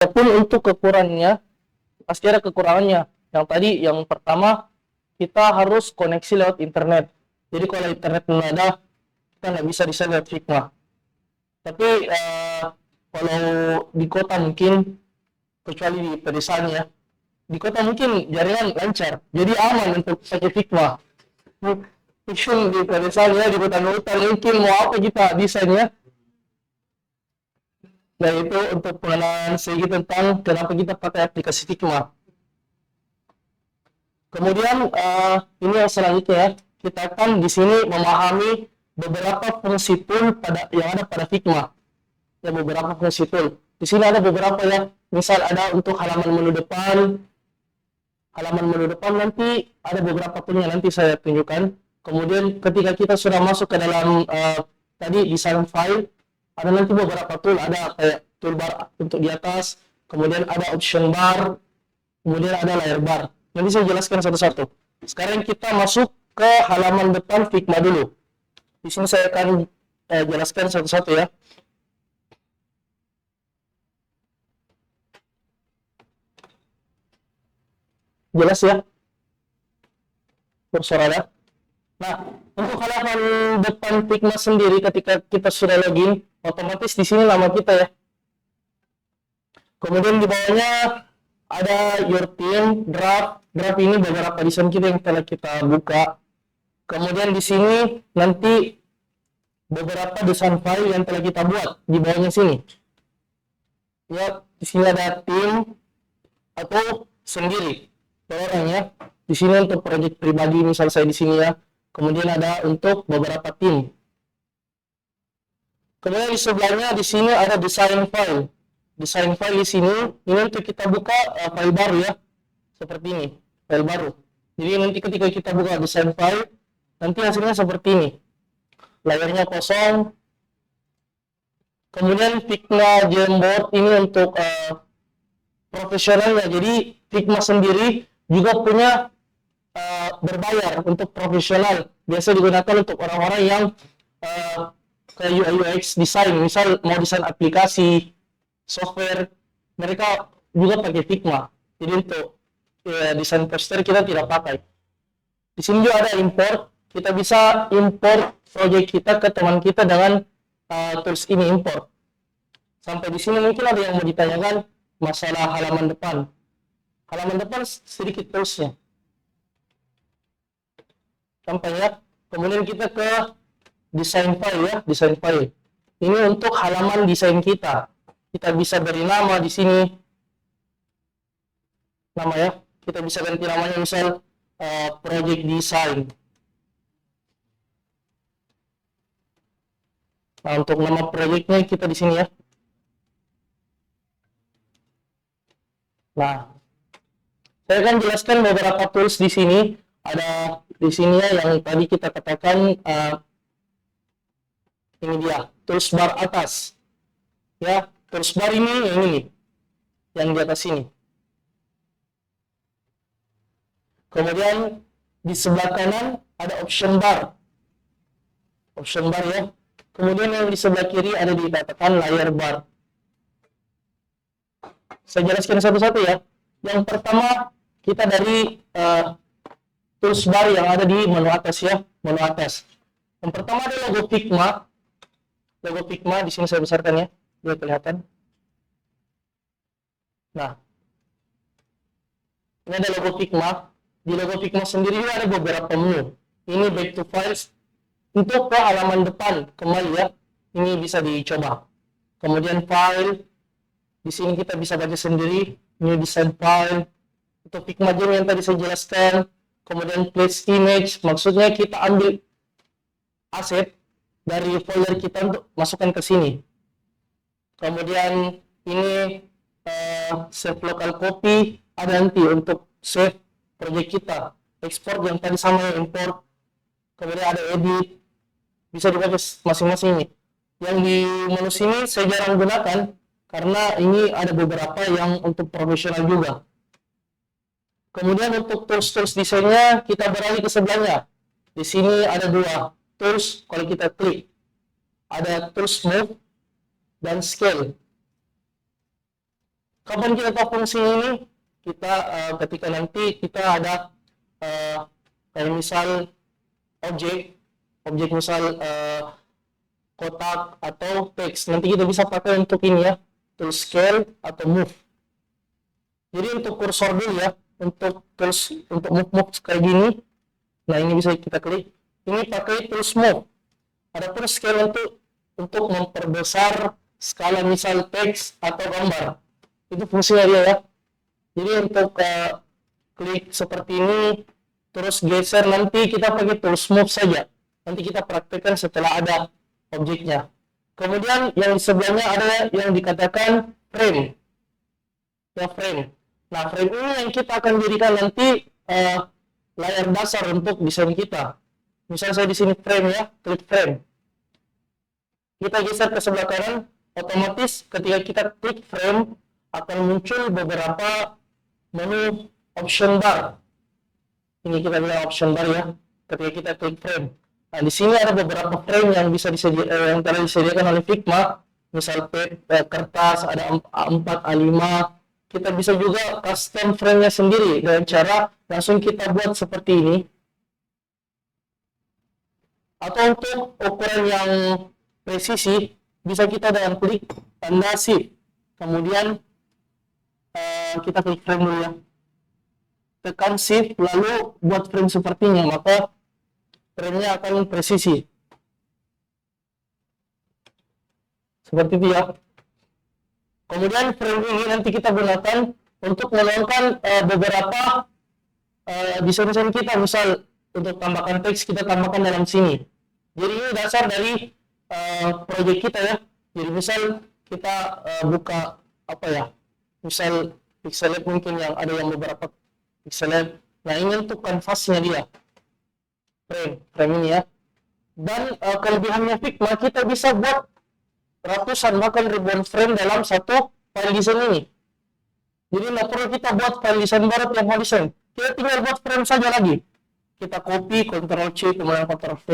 Walaupun untuk kekurangannya, pasti ada kekurangannya. Yang tadi, yang pertama, kita harus koneksi lewat internet. Jadi kalau internet belum ada, kita nggak bisa desain lewat Figma. Tapi kalau di kota mungkin, kecuali di pedesaan ya, di kota mungkin jaringan lancar, jadi aman untuk pakai Figma. Mungkin di pedesaan ya, di kota-kota mungkin mau apa kita desainnya. Nah itu untuk pengenalan sedikit tentang kenapa kita pakai aplikasi Figma. Kemudian ini yang selanjutnya ya, kita akan di sini memahami beberapa fungsi tool yang ada pada Figma. Ya, beberapa fungsi tool. Di sini ada beberapa ya, misal ada untuk halaman menu depan. Halaman menu depan nanti ada beberapa toolnya, nanti saya tunjukkan. Kemudian ketika kita sudah masuk ke dalam tadi desain file, ada nanti beberapa tool, ada kayak toolbar untuk di atas, kemudian ada option bar, kemudian ada layer bar. Nanti saya jelaskan satu-satu. Sekarang kita masuk ke halaman depan Figma dulu. Di sini saya akan jelaskan satu-satu ya. Jelas ya? Kursor ada. Nah, untuk halaman depan Figma sendiri ketika kita sudah login, otomatis di sini nama kita ya. Kemudian di bawahnya ada your team, draft. Draft ini beberapa desain kita yang telah kita buka. Kemudian di sini nanti beberapa desain file yang telah kita buat di bawahnya sini. Ya, di sini ada tim atau sendiri orang ya. Di sini untuk project pribadi, misal saya di sini ya. Kemudian ada untuk beberapa tim. Kemudian di sebelahnya di sini ada desain file. Desain file di sini ini untuk kita buka file baru ya. Seperti ini, file baru. Jadi nanti ketika kita buka desain file, nanti hasilnya seperti ini. Layarnya kosong. Kemudian Figma Jamboard ini untuk profesionalnya. Jadi Figma sendiri juga punya berbayar untuk profesional. Biasa digunakan untuk orang-orang yang kayak UI UX design, misal mau desain aplikasi, software, mereka juga pakai Figma. Jadi untuk desain poster kita tidak pakai. Di sini juga ada import. Kita bisa import project kita ke teman kita dengan tools ini import. Sampai di sini mungkin ada yang mau ditanyakan masalah halaman depan. Halaman depan sedikit toolsnya. Sampai ya. Kemudian kita ke desain file ya, desain file. Ini untuk halaman desain kita. Kita bisa beri nama di sini. Nama ya. Kita bisa ganti namanya misal project design. Nah, untuk nama projectnya kita di sini ya. Nah, saya akan jelaskan beberapa tools di sini. Ada di sini ya yang tadi kita katakan ini dia tools bar atas. Ya, tools bar ini yang di atas ini. Kemudian di sebelah kanan ada option bar. Option bar ya. Kemudian yang di sebelah kiri ada dikatakan layer bar. Saya jelaskan satu-satu ya. Yang pertama kita dari tools bar yang ada di menu atas ya, menu atas. Yang pertama ada logo Figma. Logo Figma di sini saya besarkan ya, biar kelihatan. Nah, ini ada logo Figma. Di logo Figma sendiri ada beberapa menu. Ini back to files untuk ke halaman depan kembali ya. Ini bisa dicoba. Kemudian file, di sini kita bisa baca sendiri. New design file untuk Figma Jam yang tadi saya jelaskan. Kemudian place image, maksudnya kita ambil aset dari folder kita untuk masukkan ke sini. Kemudian ini save local copy, ada nanti untuk save project kita. Export yang tadi sama yang import. Kemudian ada edit, bisa dibaca masing-masing ini. Yang di menu sini saya jarang gunakan karena ini ada beberapa yang untuk profesional juga. Kemudian untuk tools desainnya kita beralih ke sebelahnya. Di sini ada dua tools. Kalau kita klik, ada tools move dan scale. Kapan kita tahu fungsi ini? Kita ketika nanti kita ada kayak misal objek misal kotak atau teks, nanti kita bisa pakai untuk ini ya, tool scale atau move. Jadi untuk kursor dulu ya, untuk tools untuk move kayak gini. Nah, ini bisa kita klik. Ini pakai tools move. Ada pun scale untuk memperbesar skala misal teks atau gambar. Itu fungsinya dia ya. Jadi untuk klik seperti ini, terus geser, nanti kita pakai tools move saja. Nanti kita praktekkan setelah ada objeknya. Kemudian yang di sebelahnya ada yang dikatakan frame. Ya, frame. Nah, frame ini yang kita akan jadikan nanti layar dasar untuk desain kita. Misal saya di sini frame ya, klik frame. Kita geser ke sebelah kanan, otomatis ketika kita klik frame akan muncul beberapa menu option bar. Ini kita bilang option bar ya, ketika kita klik frame. Nah, di sini ada beberapa frame yang bisa yang telah disediakan oleh Figma, misal kertas ada A4, A5. Kita bisa juga custom frame-nya sendiri dengan cara langsung kita buat seperti ini. Atau untuk ukuran yang presisi, bisa kita dengan klik tanda shift, kemudian kita klik frame dulu ya, tekan shift lalu buat frame sepertinya, maka frame-nya akan presisi seperti itu ya. Kemudian frame ini nanti kita gunakan untuk menuangkan beberapa desain-desain kita, misal untuk tambahkan teks kita tambahkan dalam sini. Jadi ini dasar dari proyek kita ya. Jadi misal kita buka apa ya, misal pixel lab mungkin yang ada yang beberapa pixel lab. Nah, ini untuk kanvasnya dia, frame ini ya. Dan kelebihannya Figma, kita bisa buat ratusan bahkan ribuan frame dalam satu file desain ini. Jadi nggak perlu kita buat file desain baru tiap mau desain, kita tinggal buat frame saja lagi. Kita copy, Ctrl C, kemudian Ctrl V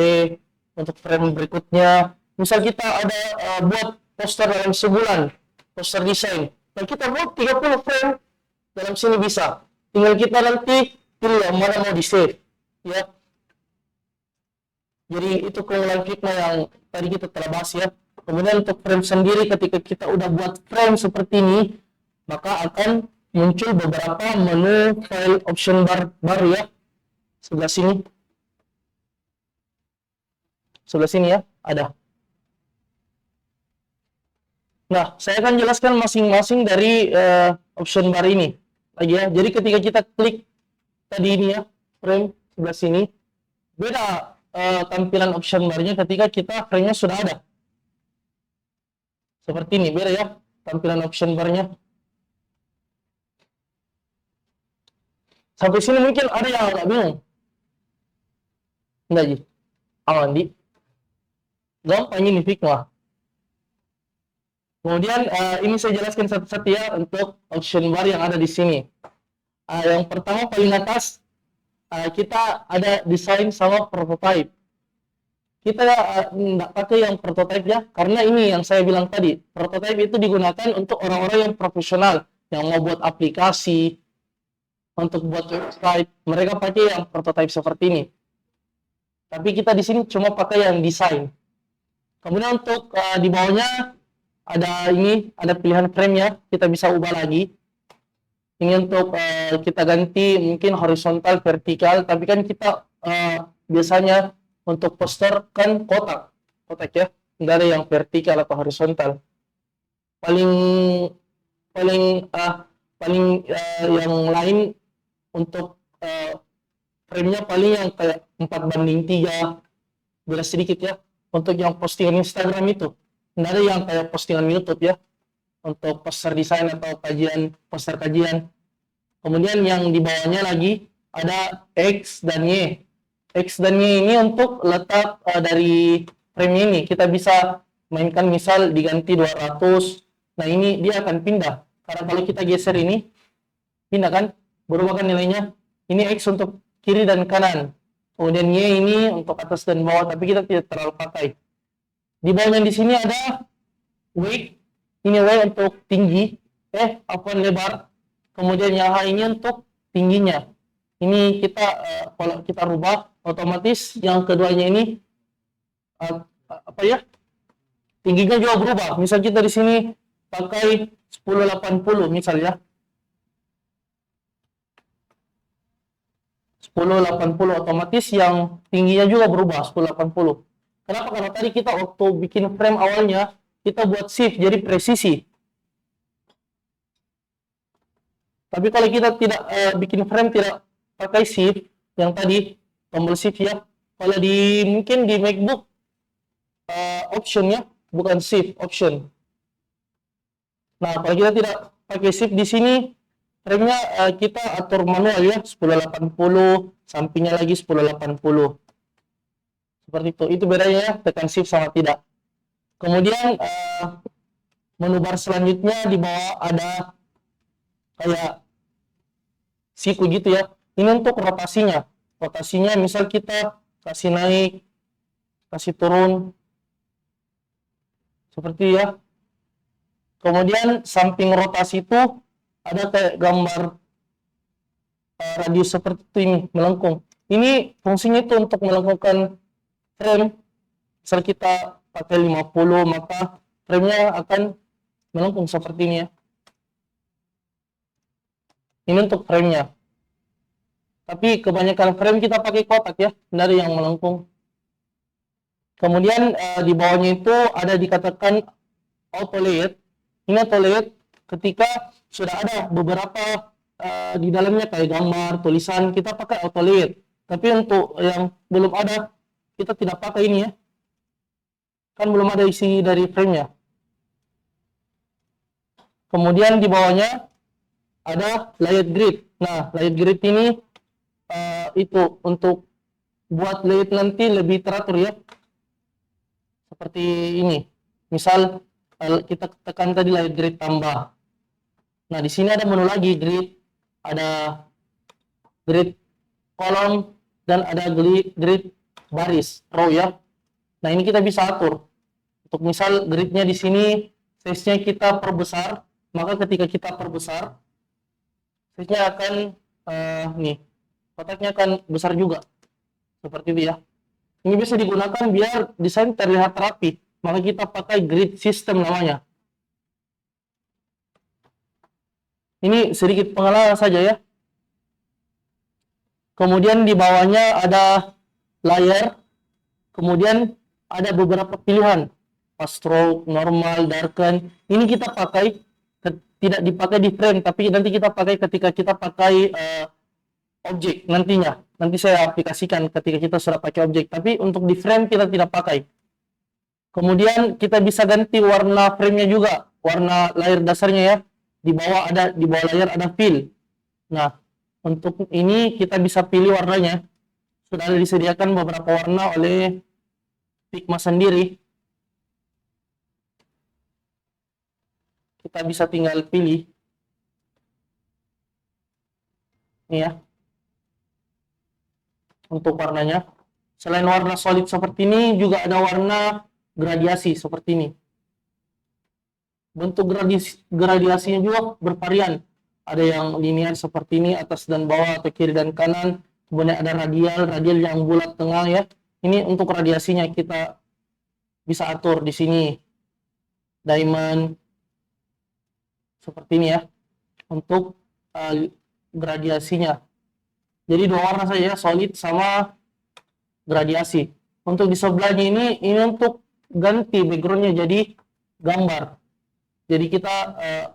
untuk frame berikutnya. Misal kita ada buat poster dalam sebulan, poster desain, nah kita buat 30 frame dalam sini bisa. Tinggal kita nanti pilih yang mana mau di save ya. Jadi itu keunggulan Figma yang tadi kita telah bahas ya. Kemudian untuk frame sendiri, ketika kita udah buat frame seperti ini, maka akan muncul beberapa menu file option bar baru ya. Sebelah sini ya ada. Nah, saya akan jelaskan masing-masing dari option bar ini lagi ya. Jadi ketika kita klik tadi ini ya, frame sebelah sini, beda tampilan option barnya ketika kita frame-nya sudah ada. Seperti ini, beda ya tampilan option barnya. Sampai sini mungkin ada yang agak bingung. Enggak, Ji? Aman, Di? Gampang ini Figma. Kemudian ini saya jelaskan satu-satu ya untuk option bar yang ada di sini. Yang pertama paling atas, kita ada desain sama prototype. Kita nggak pakai yang prototype ya, karena ini yang saya bilang tadi, prototype itu digunakan untuk orang-orang yang profesional, yang mau buat aplikasi, untuk buat website, mereka pakai yang prototype seperti ini. Tapi kita di sini cuma pakai yang desain. Kemudian untuk di bawahnya ada ini, ada pilihan frame ya, kita bisa ubah lagi. Ini untuk kita ganti mungkin horizontal, vertikal, tapi kan kita biasanya untuk poster kan kotak ya, nggak ada yang vertikal atau horizontal. Paling yang lain untuk frame-nya paling yang kayak 4:3, beda sedikit ya. Untuk yang postingan Instagram itu, nggak ada yang kayak postingan YouTube ya, untuk poster desain atau poster kajian. Kemudian yang di bawahnya lagi ada X dan Y. X dan Y ini untuk letak dari frame ini, kita bisa mainkan misal diganti 200. Nah, ini dia akan pindah, karena kalau kita geser ini pindah kan, berubah kan nilainya. Ini X untuk kiri dan kanan, kemudian Y ini untuk atas dan bawah, tapi kita tidak terlalu pakai. Di bawahnya di sini ada weight, ini Y untuk tinggi, F1 lebar. Kemudian yang H ini untuk tingginya. Ini kita kalau kita rubah otomatis yang keduanya ini tingginya juga berubah. Misal kita di sini pakai 1080 misalnya. 1080 otomatis yang tingginya juga berubah 1080. Kenapa? Karena tadi kita waktu bikin frame awalnya kita buat shift jadi presisi. Tapi kalau kita tidak bikin frame tidak pakai shift yang tadi tombol shift ya. Kalau mungkin di MacBook option ya, bukan shift, option. Nah, kalau kita tidak pakai shift di sini frame-nya kita atur manual ya, 1080, sampingnya lagi 1080. Seperti itu. Itu bedanya ya, tekan shift sama tidak. Kemudian menu bar selanjutnya di bawah ada kayak siku gitu ya. Ini untuk rotasinya. Rotasinya misal kita kasih naik, kasih turun. Seperti ya. Kemudian samping rotasi itu ada kayak gambar radius seperti itu ini, melengkung. Ini fungsinya itu untuk melengkungkan frame. Misal kita pakai 50, maka frame-nya akan melengkung seperti ini ya. Ini untuk frame-nya. Tapi kebanyakan frame kita pakai kotak ya, dari yang melengkung. Kemudian di bawahnya itu ada dikatakan auto layout. Ini auto layout ketika sudah ada beberapa di dalamnya kayak gambar, tulisan, kita pakai auto layout. Tapi untuk yang belum ada, kita tidak pakai ini ya. Kan belum ada isi dari frame-nya. Kemudian di bawahnya ada layout grid. Nah, layout grid ini itu untuk buat layout nanti lebih teratur ya. Seperti ini. Misal kita tekan tadi layout grid tambah. Nah, di sini ada menu lagi grid, ada grid kolom dan ada grid baris row ya. Nah, ini kita bisa atur. Untuk misal gridnya di sini size-nya kita perbesar, maka ketika kita perbesar size-nya akan nih, kotaknya akan besar juga. Seperti itu ya. Ini bisa digunakan biar desain terlihat rapi, maka kita pakai grid system namanya. Ini sedikit pengenalan saja ya. Kemudian di bawahnya ada layer, kemudian ada beberapa pilihan, stroke, normal, darken. Ini kita pakai, tidak dipakai di frame, tapi nanti kita pakai ketika kita pakai objek nantinya. Nanti saya aplikasikan ketika kita sudah pakai objek, tapi untuk di frame kita tidak pakai. Kemudian kita bisa ganti warna frame-nya juga, warna layer dasarnya ya. Di bawah layar ada fill. Nah, untuk ini kita bisa pilih warnanya. Sudah ada disediakan beberapa warna oleh Figma sendiri. Kita bisa tinggal pilih. Ini ya. Untuk warnanya. Selain warna solid seperti ini, juga ada warna gradiasi seperti ini. Bentuk gradiasinya juga bervarian. Ada yang linear seperti ini, atas dan bawah atau kiri dan kanan. Kemudian ada radial yang bulat tengah ya. Ini untuk radiasinya kita bisa atur di sini. Diamond seperti ini ya. Untuk gradiasinya. Jadi dua warna saja, solid sama gradiasi. Untuk di sebelahnya ini untuk ganti backgroundnya jadi gambar. Jadi kita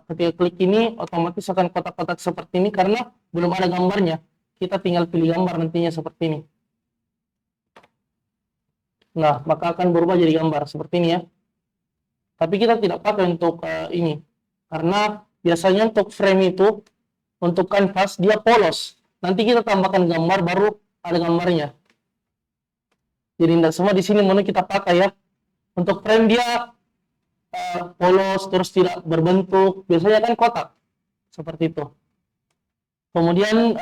ketika klik ini otomatis akan kotak-kotak seperti ini karena belum ada gambarnya. Kita tinggal pilih gambar nantinya seperti ini. Nah, maka akan berubah jadi gambar seperti ini ya. Tapi kita tidak pakai untuk ini. Karena biasanya untuk frame itu, untuk kanvas dia polos. Nanti kita tambahkan gambar baru ada gambarnya. Jadi tidak semua di sini menu kita pakai ya. Untuk frame dia polos terus tidak berbentuk, biasanya kan kotak seperti itu. Kemudian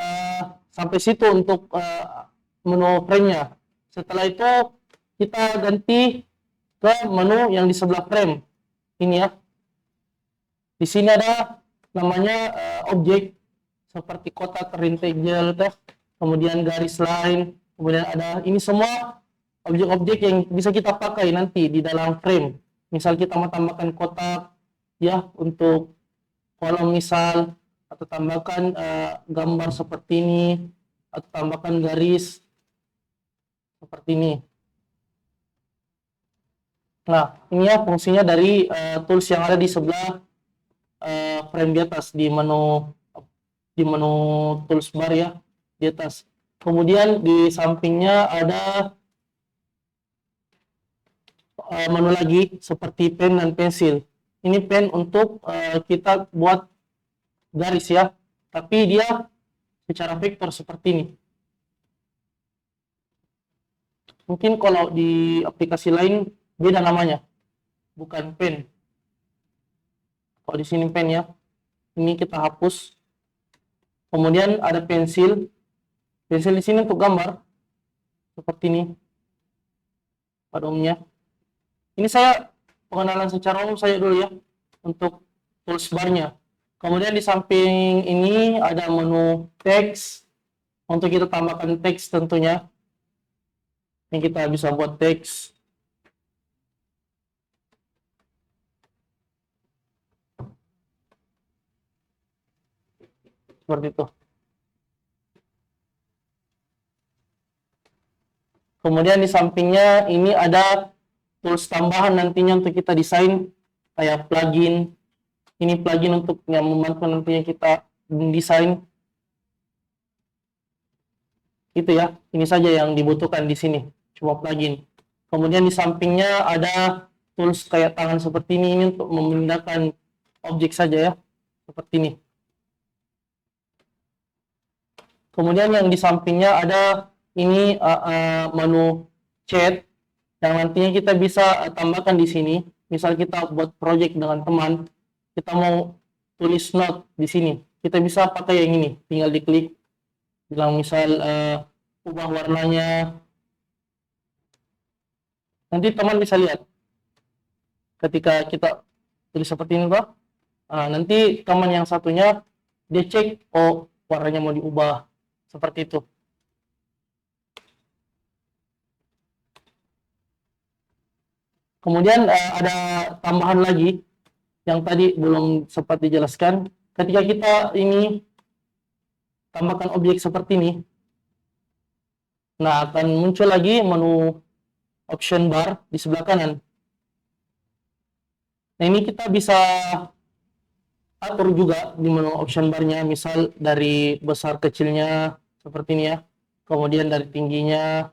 sampai situ untuk menu frame-nya. Setelah itu kita ganti ke menu yang di sebelah frame ini ya. Di sini ada namanya objek seperti kotak rectangle, kemudian garis line, kemudian ada ini semua objek-objek yang bisa kita pakai nanti di dalam frame. Misal kita mau tambahkan kotak ya untuk kolom misal, atau tambahkan gambar seperti ini, atau tambahkan garis seperti ini. Nah, ini ya fungsinya dari tools yang ada di sebelah frame di atas, di menu tools bar ya, di atas. Kemudian di sampingnya ada menu lagi seperti pen dan pensil. Ini pen untuk kita buat garis ya, tapi dia secara vektor seperti ini. Mungkin kalau di aplikasi lain beda namanya, bukan pen. Kalau di sini pen ya, ini kita hapus. Kemudian ada pensil. Pensil di sini untuk gambar seperti ini pada umumnya. Ini saya pengenalan secara umum saya dulu ya untuk tools barnya. Kemudian di samping ini ada menu teks untuk kita tambahkan teks tentunya. Ini kita bisa buat teks. Seperti itu. Kemudian di sampingnya ini ada tools tambahan nantinya untuk kita desain kayak plugin. Ini plugin untuk yang membantu nantinya kita desain. Itu ya, ini saja yang dibutuhkan di sini, cuma plugin. Kemudian di sampingnya ada tools kayak tangan seperti ini untuk memindahkan objek saja ya, seperti ini. Kemudian yang di sampingnya ada ini menu chat yang nantinya kita bisa tambahkan di sini. Misal kita buat project dengan teman, kita mau tulis note di sini, kita bisa pakai yang ini, tinggal diklik, bilang misal ubah warnanya. Nanti teman bisa lihat ketika kita tulis seperti ini, Pak. Nanti teman yang satunya dia cek, oh warnanya mau diubah seperti itu. Kemudian ada tambahan lagi yang tadi belum sempat dijelaskan. Ketika kita ini tambahkan objek seperti ini, nah akan muncul lagi menu option bar di sebelah kanan. Nah ini kita bisa atur juga di menu option barnya, misal dari besar kecilnya seperti ini ya, kemudian dari tingginya,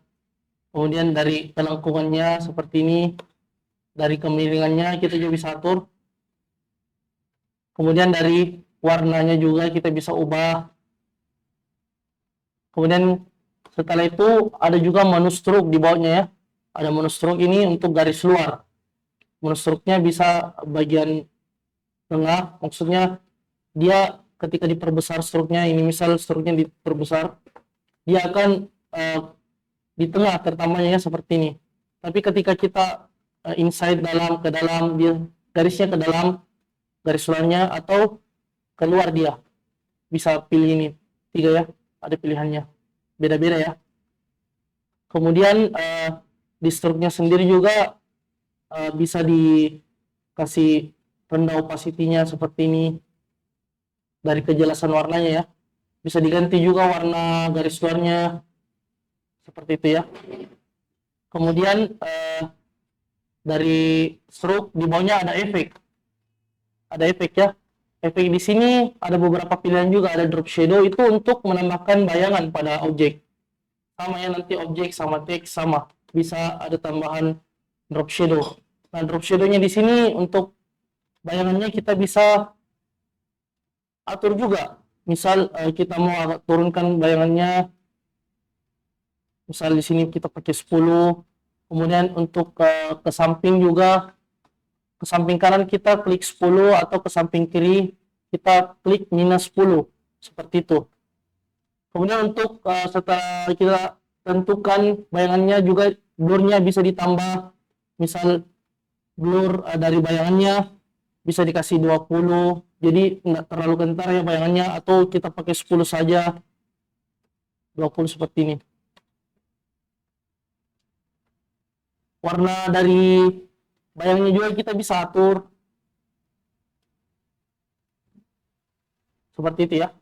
kemudian dari kelengkungannya seperti ini, dari kemiringannya kita juga bisa atur, kemudian dari warnanya juga kita bisa ubah. Kemudian setelah itu ada juga menu stroke di bawahnya ya, ada menu stroke ini untuk garis luar. Menu stroke-nya bisa bagian tengah, maksudnya dia ketika diperbesar stroke-nya, ini misal stroke-nya diperbesar, dia akan di tengah tertamanya ya, seperti ini. Tapi ketika kita inside dalam, ke dalam, dia garisnya ke dalam, garis luarnya, atau keluar dia bisa pilih ini, 3 ya, ada pilihannya, beda-beda ya. Kemudian di stroke-nya sendiri juga bisa dikasih rendah opacity-nya seperti ini, dari kejelasan warnanya ya, bisa diganti juga warna garis luarnya seperti itu ya. Kemudian dari stroke di bawahnya ada efek ya. Efek di sini ada beberapa pilihan juga, ada drop shadow itu untuk menambahkan bayangan pada objek, sama ya, nanti objek sama teks sama, bisa ada tambahan drop shadow. Nah drop shadow-nya di sini untuk bayangannya kita bisa atur juga. Misal kita mau turunkan bayangannya, misal di sini kita pakai 10. Kemudian untuk ke samping juga, ke samping kanan kita klik 10, atau ke samping kiri kita klik minus 10 seperti itu. Kemudian untuk setelah kita tentukan bayangannya juga, blurnya bisa ditambah. Misal blur dari bayangannya bisa dikasih 20, Jadi nggak terlalu kentar ya bayangannya, atau kita pakai 10 saja, 20 seperti ini. Warna dari bayangnya juga kita bisa atur seperti itu ya.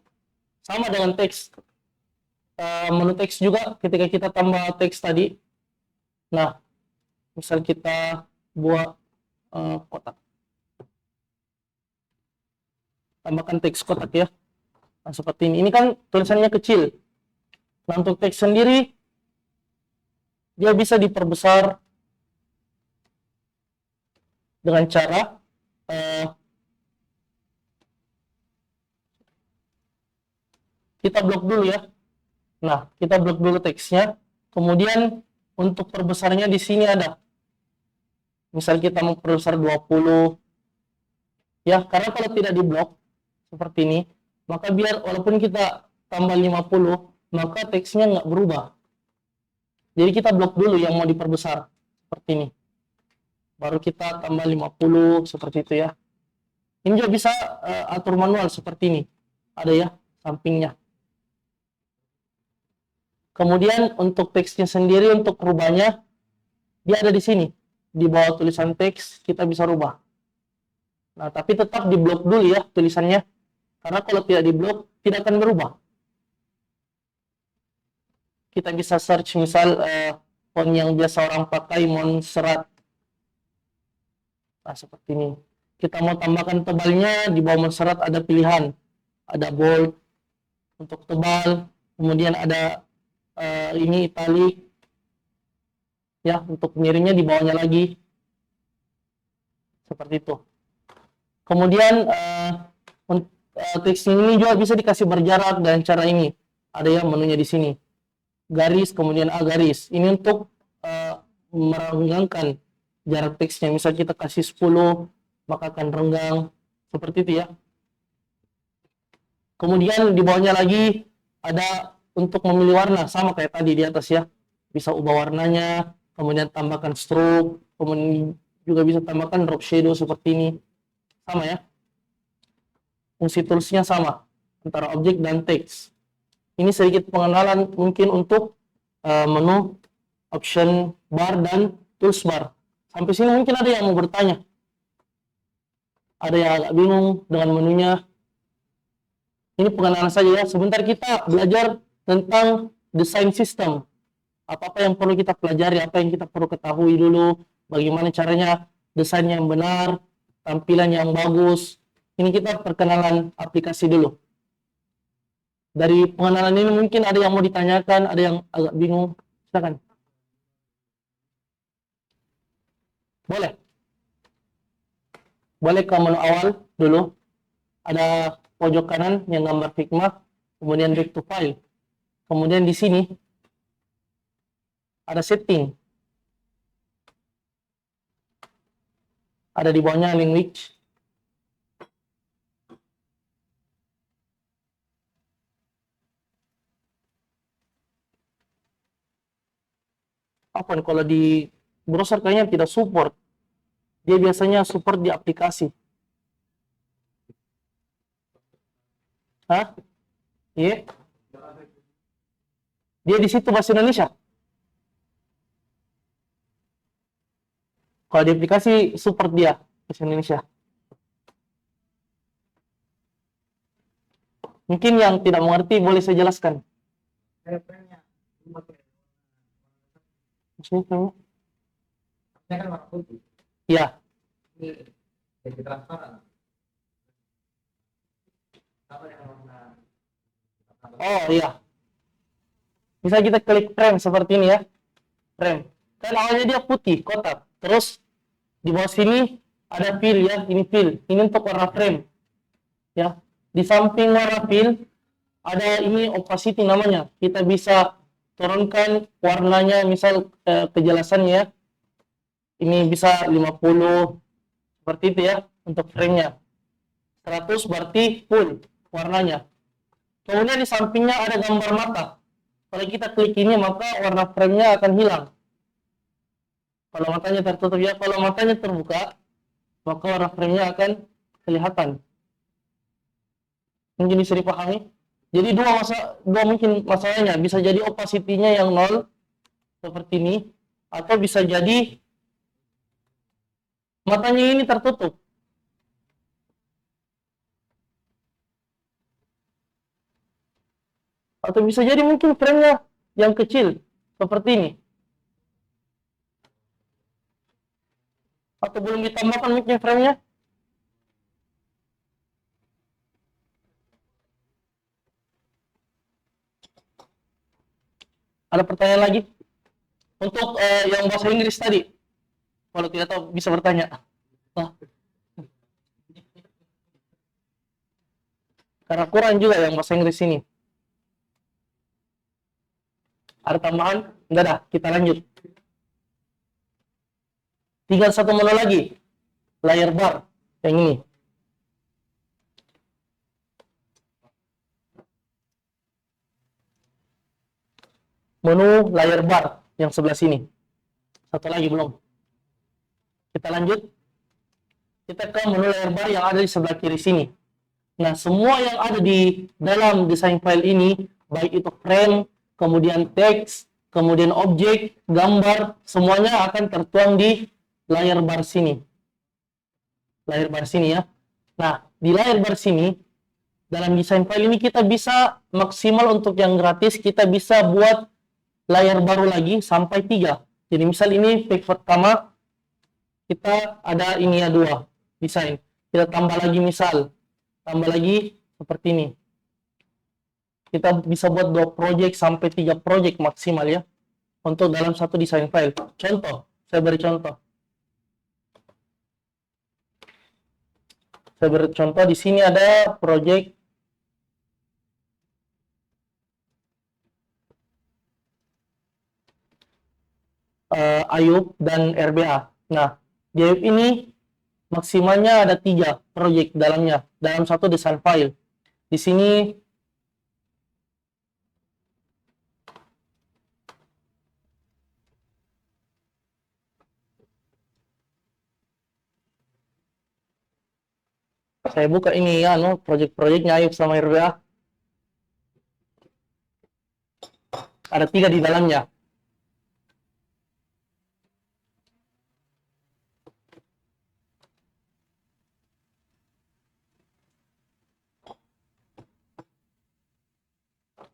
Sama dengan teks. Menu teks juga ketika kita tambah teks tadi. Nah, misal kita buat kotak. Tambahkan teks kotak ya. Nah, seperti ini. Ini kan tulisannya kecil. Nah, untuk teks sendiri, dia bisa diperbesar dengan cara kita blok dulu ya. Nah, kita blok dulu teksnya. Kemudian untuk perbesarnya di sini ada. Misal kita mau perbesar 20. Ya, karena kalau tidak diblok seperti ini, maka biar walaupun kita tambah 50, maka teksnya nggak berubah. Jadi kita blok dulu yang mau diperbesar seperti ini. Baru kita tambah 50 seperti itu ya. Ini juga bisa atur manual seperti ini. Ada ya sampingnya. Kemudian untuk teksnya sendiri, untuk rubahnya, dia ada di sini. Di bawah tulisan teks kita bisa rubah. Nah, tapi tetap diblok dulu ya tulisannya. Karena kalau tidak diblok, tidak akan berubah. Kita bisa search misal font yang biasa orang pakai, Montserrat. Nah, seperti ini. Kita mau tambahkan tebalnya, di bawah Montserrat ada pilihan. Ada bold untuk tebal, kemudian ada ini italic. Ya, untuk miringnya di bawahnya lagi. Seperti itu. Kemudian teks ini juga bisa dikasih berjarak dengan cara ini. Ada yang menunya di sini. Garis, kemudian garis. Ini untuk merenggangkan jarak teksnya. Misal kita kasih 10, maka akan renggang. Seperti itu ya. Kemudian di bawahnya lagi ada untuk memilih warna. Sama kayak tadi di atas ya. Bisa ubah warnanya, kemudian tambahkan stroke, kemudian juga bisa tambahkan drop shadow seperti ini. Sama ya. Fungsi toolsnya sama antara objek dan teks. Ini sedikit pengenalan mungkin untuk menu option bar dan tools bar. Sampai sini mungkin ada yang mau bertanya. Ada yang agak bingung dengan menunya. Ini pengenalan saja ya. Sebentar kita belajar tentang design system. Apa-apa yang perlu kita pelajari, apa yang kita perlu ketahui dulu, bagaimana caranya desain yang benar, tampilan yang bagus. Ini kita perkenalan aplikasi dulu. Dari pengenalan ini mungkin ada yang mau ditanyakan, ada yang agak bingung. Silakan. Boleh. Boleh ke menu awal dulu. Ada pojok kanan yang gambar Figma, kemudian back to file. Kemudian di sini ada setting. Ada di bawahnya language. Apa nih, kalau di browser kayaknya tidak support. Dia biasanya support di aplikasi. Hah? Iya. Dia di situ bahasa Indonesia. Kalau di aplikasi support dia bahasa Indonesia. Mungkin yang tidak mengerti boleh saya jelaskan. Maksudnya kamu? Kan warna putih. Ya. Ini jadi transparan. Apa dengan warna? Oh iya. Bisa kita klik frame seperti ini ya. Frame. Kan awalnya dia putih, kotak. Terus di bawah sini ada fill ya. Ini fill. Ini untuk warna frame. Ya. Di samping warna fill ada ini opacity namanya. Kita bisa turunkan warnanya, misal kejelasannya. Ini bisa 50 seperti itu ya untuk frame-nya. 100 berarti full warnanya. Kemudian di sampingnya ada gambar mata. Kalau kita klik ini maka warna frame-nya akan hilang. Kalau matanya tertutup ya, kalau matanya terbuka maka warna frame-nya akan kelihatan. Mungkin bisa dipahami. Jadi dua mungkin masalahnya, bisa jadi opacity-nya yang 0 seperti ini, atau bisa jadi matanya ini tertutup. Atau bisa jadi mungkin frame-nya yang kecil seperti ini. Atau belum ditambahkan mungkin frame-nya. Ada pertanyaan lagi? Untuk yang bahasa Inggris tadi, kalau tidak tahu bisa bertanya. Nah, karena kurang juga yang bahasa Inggris ini. Ada tambahan? Enggak ada, kita lanjut. Tinggal satu menu lagi, layar bar yang ini. Menu layar bar yang sebelah sini. Satu lagi belum. Kita lanjut. Kita ke menu layar bar yang ada di sebelah kiri sini. Nah, semua yang ada di dalam desain file ini, baik itu frame, kemudian teks, kemudian objek, gambar, semuanya akan tertuang di layar bar sini. Layar bar sini ya. Nah, di layar bar sini, dalam desain file ini kita bisa maksimal untuk yang gratis, kita bisa buat layar baru lagi sampai 3. Jadi misal ini pack pertama, kita ada ini ya 2 desain. Kita tambah lagi misal, tambah lagi seperti ini. Kita bisa buat 2 project sampai 3 project maksimal ya. Untuk dalam satu desain file. Contoh, saya beri contoh. Saya beri contoh, di sini ada project Ayub dan RBA. Nah, di Ayub ini maksimalnya ada 3 project dalamnya, dalam satu desain file. Di sini saya buka ini ya, project-projectnya Ayub sama RBA. Ada 3 di dalamnya.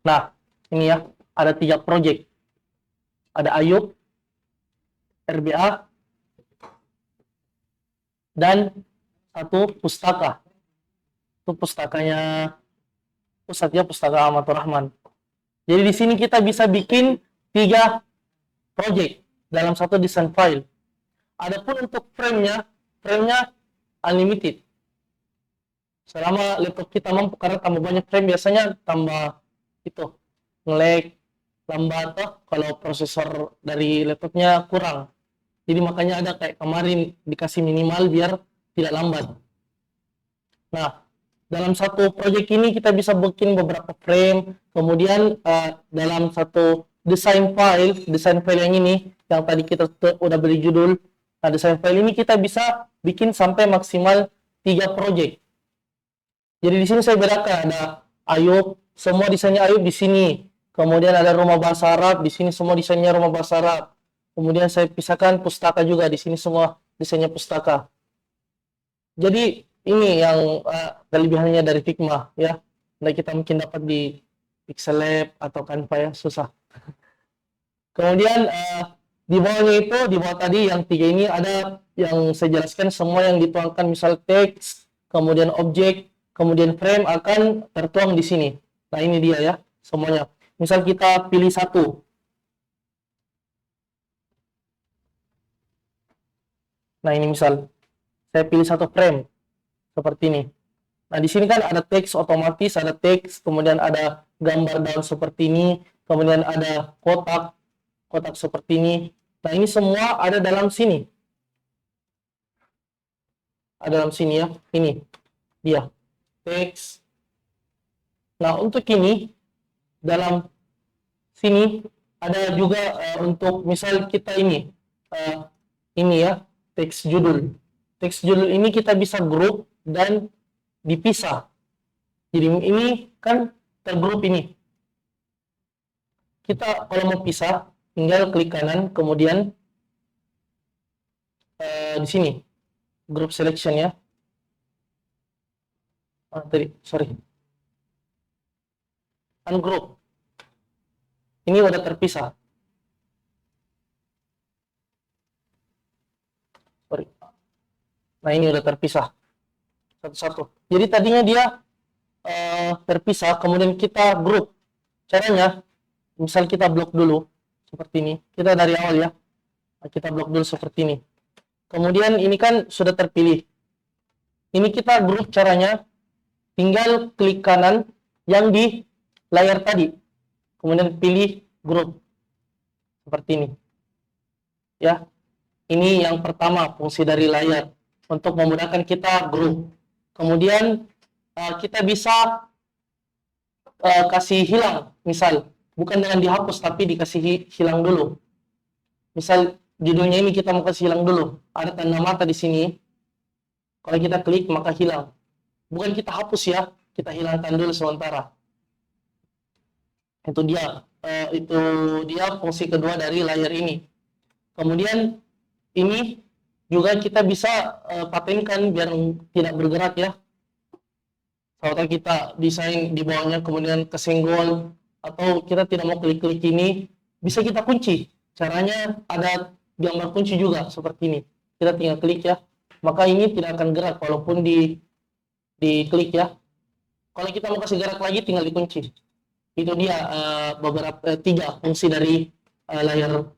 Nah, ini ya, ada 3 project. Ada Ayub, RBA, dan satu pustaka. Itu pustakanya pusatnya Pustaka Ahmad Rahman. Jadi di sini kita bisa bikin 3 project dalam satu desain file. Adapun untuk frame-nya unlimited. Selama laptop kita mampu, karena tambah banyak frame biasanya tambah itu nge-lag, lambat kalau prosesor dari laptopnya kurang. Jadi makanya ada kayak kemarin dikasih minimal biar tidak lambat. Nah, dalam satu project ini kita bisa bikin beberapa frame, kemudian dalam satu desain file yang ini, yang tadi kita udah beri judul, nah desain file ini kita bisa bikin sampai maksimal 3 project. Jadi di sini saya bedakan, ada Ayub, semua desainnya Ayub di sini. Kemudian ada rumah bahasa Arab, di sini semua desainnya rumah bahasa Arab. Kemudian saya pisahkan pustaka juga, di sini semua desainnya pustaka. Jadi ini yang kelebihannya dari Figma ya. Nah, kita mungkin dapat di Pixel Lab atau Canva ya, susah. Kemudian di bawahnya itu, di bawah tadi yang 3 ini ada yang saya jelaskan, semua yang dituangkan misal teks, kemudian objek, kemudian frame akan tertuang di sini. Nah, ini dia ya, semuanya. Misal kita pilih satu. Nah, ini misal saya pilih satu frame seperti ini. Nah, di sini kan ada teks otomatis, ada teks, kemudian ada gambar daun seperti ini, kemudian ada kotak seperti ini. Nah, ini semua ada dalam sini. Ada dalam sini ya, ini dia teks. Nah, untuk ini dalam sini ada juga untuk misal kita ini ya, teks judul. Teks judul ini kita bisa grup dan dipisah. Jadi ini kan tergrup ini. Kita kalau mau pisah, tinggal klik kanan, kemudian di sini group selection ya. Sorry, ungroup. Ini udah terpisah. Sorry. Nah ini udah terpisah satu-satu. Jadi tadinya dia terpisah, kemudian kita grup. Caranya, misal kita blok dulu seperti ini. Kita dari awal ya. Kita blok dulu seperti ini. Kemudian ini kan sudah terpilih. Ini kita grup caranya, tinggal klik kanan yang di layar tadi. Kemudian pilih grup. Seperti ini. Ya. Ini yang pertama fungsi dari layar. Untuk memudahkan kita grup. Kemudian kita bisa kasih hilang. Misal, bukan dengan dihapus, tapi dikasih hilang dulu. Misal, judulnya ini kita mau kasih hilang dulu. Ada tanda mata di sini. Kalau kita klik, maka hilang. Bukan kita hapus ya, kita hilangkan dulu sementara. Itu dia fungsi kedua dari layar ini. Kemudian ini juga kita bisa patenkan biar tidak bergerak ya. Kalau kita desain di bawahnya kemudian kesenggol atau kita tidak mau klik-klik ini, bisa kita kunci. Caranya ada gambar kunci juga seperti ini. Kita tinggal klik ya. Maka ini tidak akan gerak walaupun diklik ya. Kalau kita mau kasih gerak lagi tinggal dikunci. Itu dia beberapa 3 fungsi dari layar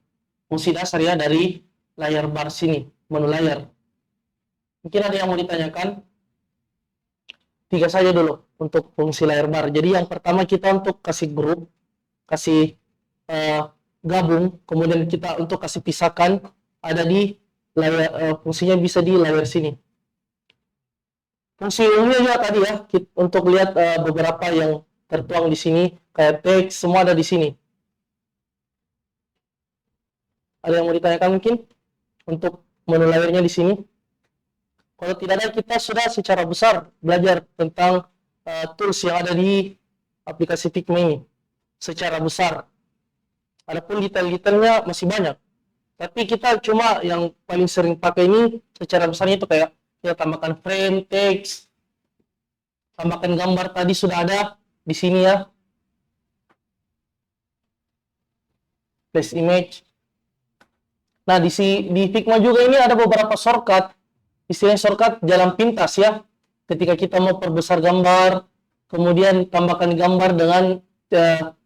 fungsi dasar ya dari layar bar sini, menu layar. Mungkin ada yang mau ditanyakan? 3 saja dulu untuk fungsi layar bar. Jadi yang pertama kita untuk kasih grup, kasih gabung, kemudian kita untuk kasih pisahkan ada di layar, fungsinya bisa di layar sini. Fungsi umumnya juga tadi ya, untuk lihat beberapa yang tertuang di sini, kayak teks, semua ada di sini. Ada yang mau ditanyakan mungkin? Untuk menu layarnya di sini? Kalau tidak ada, kita sudah secara besar belajar tentang tools yang ada di aplikasi Figma ini. Secara besar. Adapun detail-detailnya masih banyak. Tapi kita cuma yang paling sering pakai ini secara besarnya itu kayak kita tambahkan frame, teks, tambahkan gambar tadi sudah ada di sini ya. Place image. Nah, di Figma juga ini ada beberapa shortcut. Istilahnya shortcut jalan pintas ya. Ketika kita mau perbesar gambar, kemudian tambahkan gambar dengan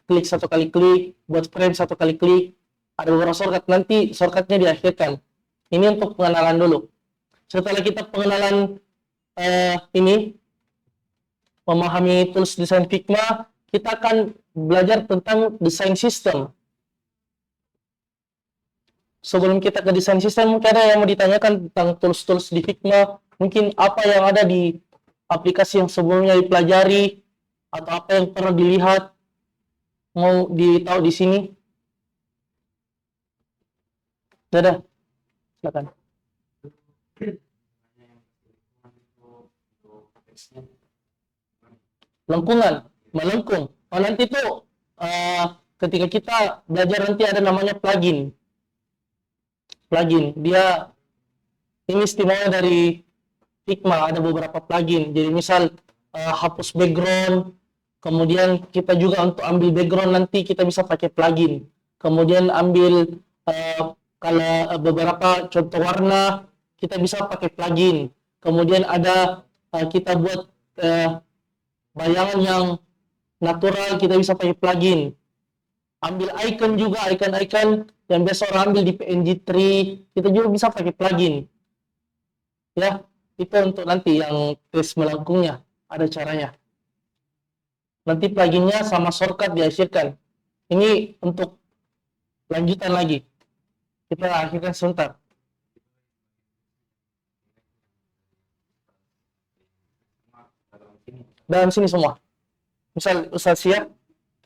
klik 1 kali klik, buat frame 1 kali klik. Ada beberapa shortcut, nanti shortcutnya diakhirkan. Ini untuk pengenalan dulu. Setelah kita pengenalan ini, memahami tools desain Figma, kita akan belajar tentang desain sistem. Sebelum kita ke desain sistem, mungkin ada yang mau ditanyakan tentang tools-tools di Figma. Mungkin apa yang ada di aplikasi yang sebelumnya dipelajari, atau apa yang pernah dilihat, mau ditahu di sini. Dadah, silakan. Lengkungan, melengkung. Oh, nanti tuh ketika kita belajar nanti ada namanya plugin. Plugin, dia ini istimewa dari Figma, ada beberapa plugin. Jadi misal hapus background, kemudian kita juga untuk ambil background nanti kita bisa pakai plugin. Kemudian ambil kalau beberapa contoh warna kita bisa pakai plugin. Kemudian ada kita buat bayangan yang natural kita bisa pakai plugin. Ambil icon juga, icon-icon yang biasa orang ambil di PNG3 kita juga bisa pakai plugin. Ya, itu untuk nanti yang tes melengkungnya ada caranya. Nanti pluginnya sama shortcut dihasilkan. Ini untuk lanjutan lagi. Kita akhirkan sebentar. Dalam sini semua. Misal Ustaz siap,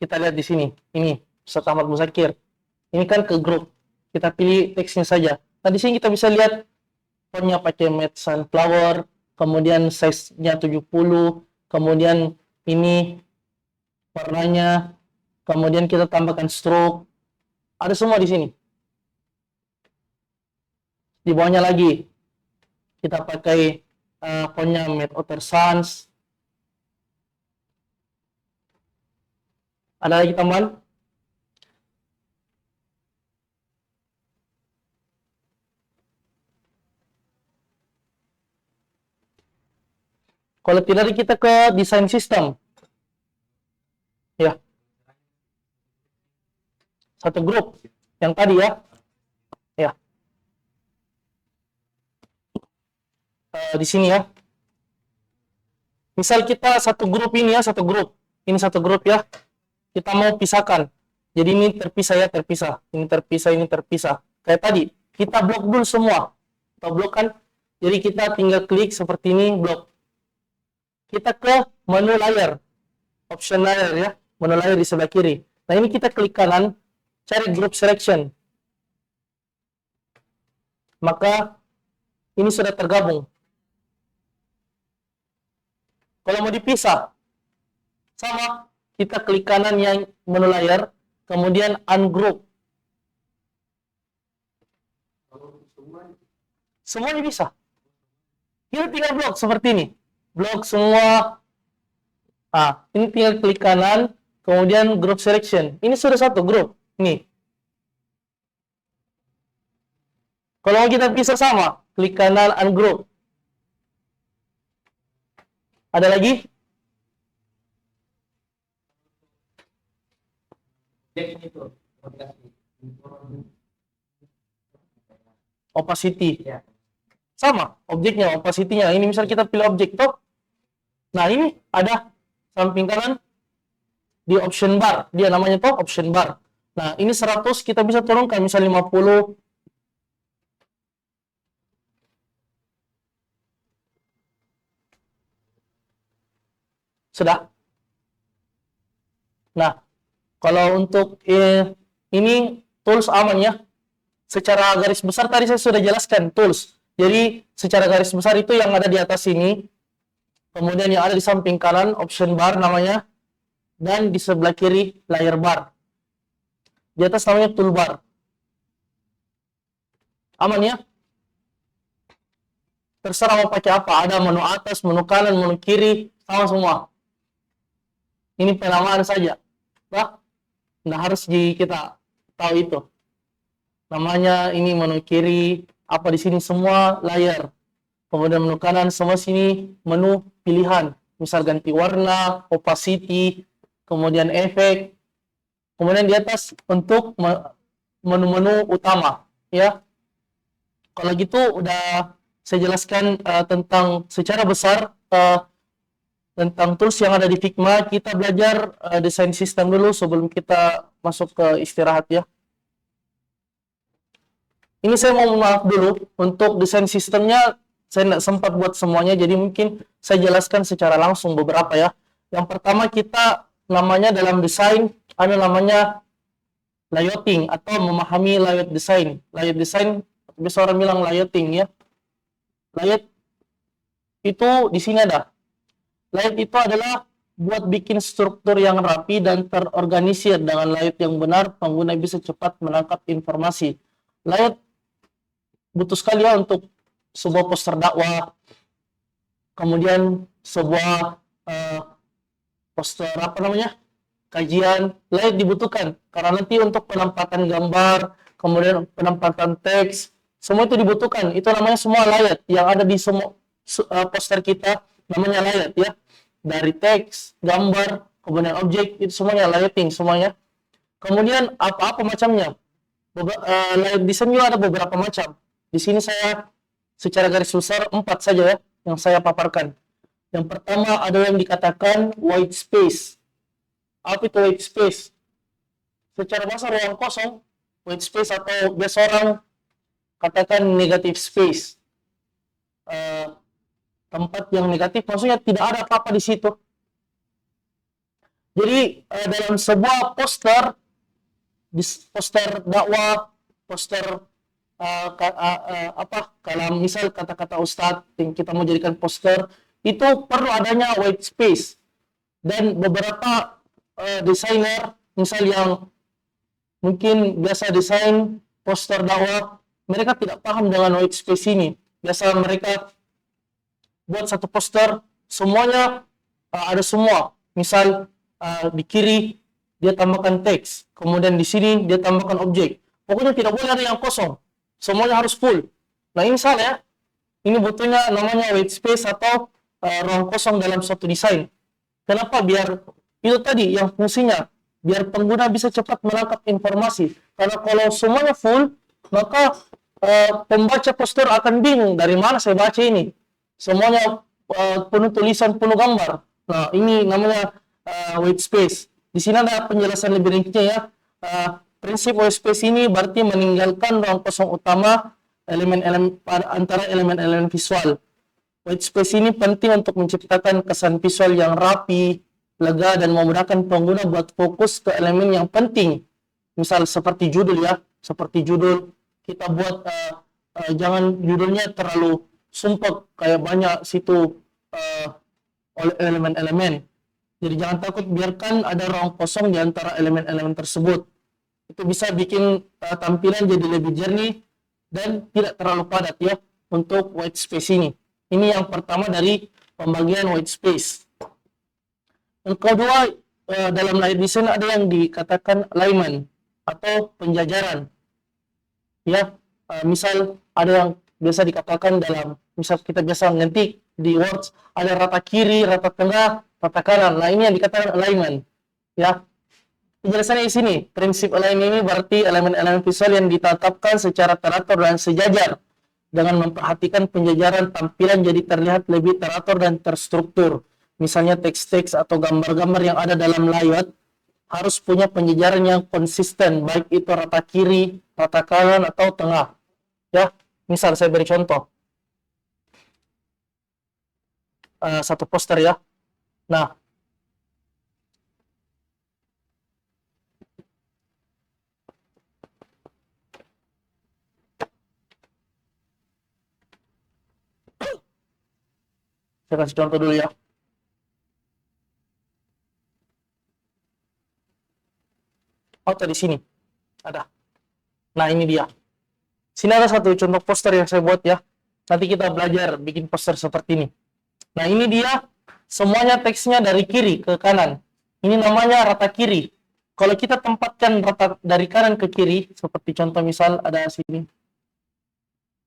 kita lihat di sini. Ini Ustaz Ahmad Muzakir. Ini kan ke grup. Kita pilih teksnya saja. Nah, di sini kita bisa lihat fontnya pakai Matte Sunflower, kemudian size-nya 70, kemudian ini warnanya, kemudian kita tambahkan stroke, ada semua di sini. Di bawahnya lagi kita pakai fontnya Matte Otter Sans. Ada lagi tambahan? Kalau tidak, kita ke desain sistem. Ya. Satu grup. Yang tadi ya. Ya. Di sini ya. Misal kita satu grup ini ya, satu grup. Ini satu grup ya. Kita mau pisahkan. Jadi ini terpisah ya, terpisah. Ini terpisah, ini terpisah. Kayak tadi, kita blok dulu semua. Kita blok kan. Jadi kita tinggal klik seperti ini, blok. Kita ke menu layar. Option layar ya. Menu layar di sebelah kiri. Nah ini kita klik kanan, cari group selection. Maka ini sudah tergabung. Kalau mau dipisah, sama, kita klik kanan yang menu layar, kemudian ungroup. Semuanya bisa. Kita tinggal blok seperti ini. Blok semua. Ini tinggal klik kanan, kemudian group selection. Ini sudah satu grup. Ini. Kalau kita pisah sama, klik kanan ungroup. Ada lagi? Ini tuh, Opacity. ya. Sama, objeknya, opacity-nya. Ini misal kita pilih objek tuh. Nah, ini ada samping kanan di option bar. Dia namanya tuh option bar. Nah, ini 100 kita bisa turunkan, misal 50. Sudah. Nah, kalau untuk ini tools aman ya. Secara garis besar tadi saya sudah jelaskan tools. Jadi secara garis besar itu yang ada di atas ini. Kemudian yang ada di samping kanan option bar namanya. Dan di sebelah kiri layer bar. Di atas namanya toolbar. Aman ya? Terserah mau pakai apa. Ada menu atas, menu kanan, menu kiri. Sama semua. Ini penamaan saja. Nah, nggak harus kita tahu itu. Namanya ini menu kiri, apa di sini semua layar. Kemudian menu kanan semua sini menu pilihan. Misal ganti warna, opacity, kemudian efek. Kemudian di atas untuk menu-menu utama, ya. Kalau gitu udah saya jelaskan tentang secara besar tentang tools yang ada di Figma. Kita belajar desain sistem dulu sebelum kita masuk ke istirahat ya. Ini saya mau maaf dulu, untuk desain sistemnya saya tidak sempat buat semuanya, jadi mungkin saya jelaskan secara langsung beberapa ya. Yang pertama kita namanya dalam desain, ada namanya layouting atau memahami layout desain. Layout desain, biasa orang bilang layouting ya. Layout itu di sini ada. Layout itu adalah buat bikin struktur yang rapi dan terorganisir. Dengan layout yang benar, pengguna bisa cepat menangkap informasi. Layout butuh sekali ya untuk sebuah poster dakwah, kemudian sebuah poster apa namanya, kajian. Layout dibutuhkan karena nanti untuk penempatan gambar, kemudian penempatan teks, semua itu dibutuhkan. Itu namanya semua layout yang ada di semua poster kita, namanya layout ya. Dari teks, gambar, kemudian objek, itu semuanya layouting semuanya. Kemudian apa-apa macamnya. Layout design juga ada beberapa macam. Di sini saya secara garis besar 4 saja ya yang saya paparkan. Yang pertama ada yang dikatakan white space. Apa itu white space? Secara bahasa ruang kosong, white space atau biasa orang katakan negative space. Tempat yang negatif maksudnya tidak ada apa-apa di situ. Jadi dalam sebuah poster, dakwah, poster kalau misal kata-kata Ustadz yang kita mau jadikan poster, itu perlu adanya white space. Dan beberapa desainer, misal yang mungkin biasa desain poster dakwah, mereka tidak paham dengan white space ini. Biasa mereka buat satu poster, semuanya ada semua. Misal di kiri dia tambahkan teks, kemudian di sini dia tambahkan objek. Pokoknya tidak boleh ada yang kosong. Semuanya harus full. Nah ini salah ya. Ini butuhnya namanya white space atau ruang kosong dalam suatu desain. Kenapa? Biar itu tadi yang fungsinya, biar pengguna bisa cepat menangkap informasi. Karena kalau semuanya full, maka pembaca poster akan bingung dari mana saya baca ini. Semuanya penuh tulisan, penuh gambar. Nah, ini namanya white space. Di sini ada penjelasan lebih ringkasnya ya. Prinsip white space ini berarti meninggalkan ruang kosong utama antara elemen-elemen visual. White space ini penting untuk menciptakan kesan visual yang rapi, lega, dan memudahkan pengguna buat fokus ke elemen yang penting. Misal seperti judul ya, seperti judul kita buat jangan judulnya terlalu sumpek kayak banyak situ oleh elemen-elemen. Jadi jangan takut, biarkan ada ruang kosong di antara elemen-elemen tersebut. Itu bisa bikin tampilan jadi lebih jernih dan tidak terlalu padat ya untuk white space ini. Ini yang pertama dari pembagian white space. Yang kedua, dalam layer design ada yang dikatakan alignment atau penjajaran. Ya, misal ada yang biasa dikatakan dalam, misal kita biasa ngetik di Words, ada rata kiri, rata tengah, rata kanan. Nah, ini yang dikatakan alignment. Ya, penjelasannya di sini. Prinsip alignment ini berarti elemen-elemen visual yang ditetapkan secara teratur dan sejajar. Dengan memperhatikan penjajaran tampilan jadi terlihat lebih teratur dan terstruktur. Misalnya teks-teks atau gambar-gambar yang ada dalam layout harus punya penjajaran yang konsisten, baik itu rata kiri, rata kanan, atau tengah. Ya, misal saya beri contoh. Satu poster ya. Nah, saya kasih contoh dulu ya. Oh, di sini ada. Nah, ini dia. Sini ada satu contoh poster yang saya buat ya. Nanti kita belajar bikin poster seperti ini. Nah, ini dia. Semuanya teksnya dari kiri ke kanan. Ini namanya rata kiri. Kalau kita tempatkan rata dari kanan ke kiri, seperti contoh misal ada sini.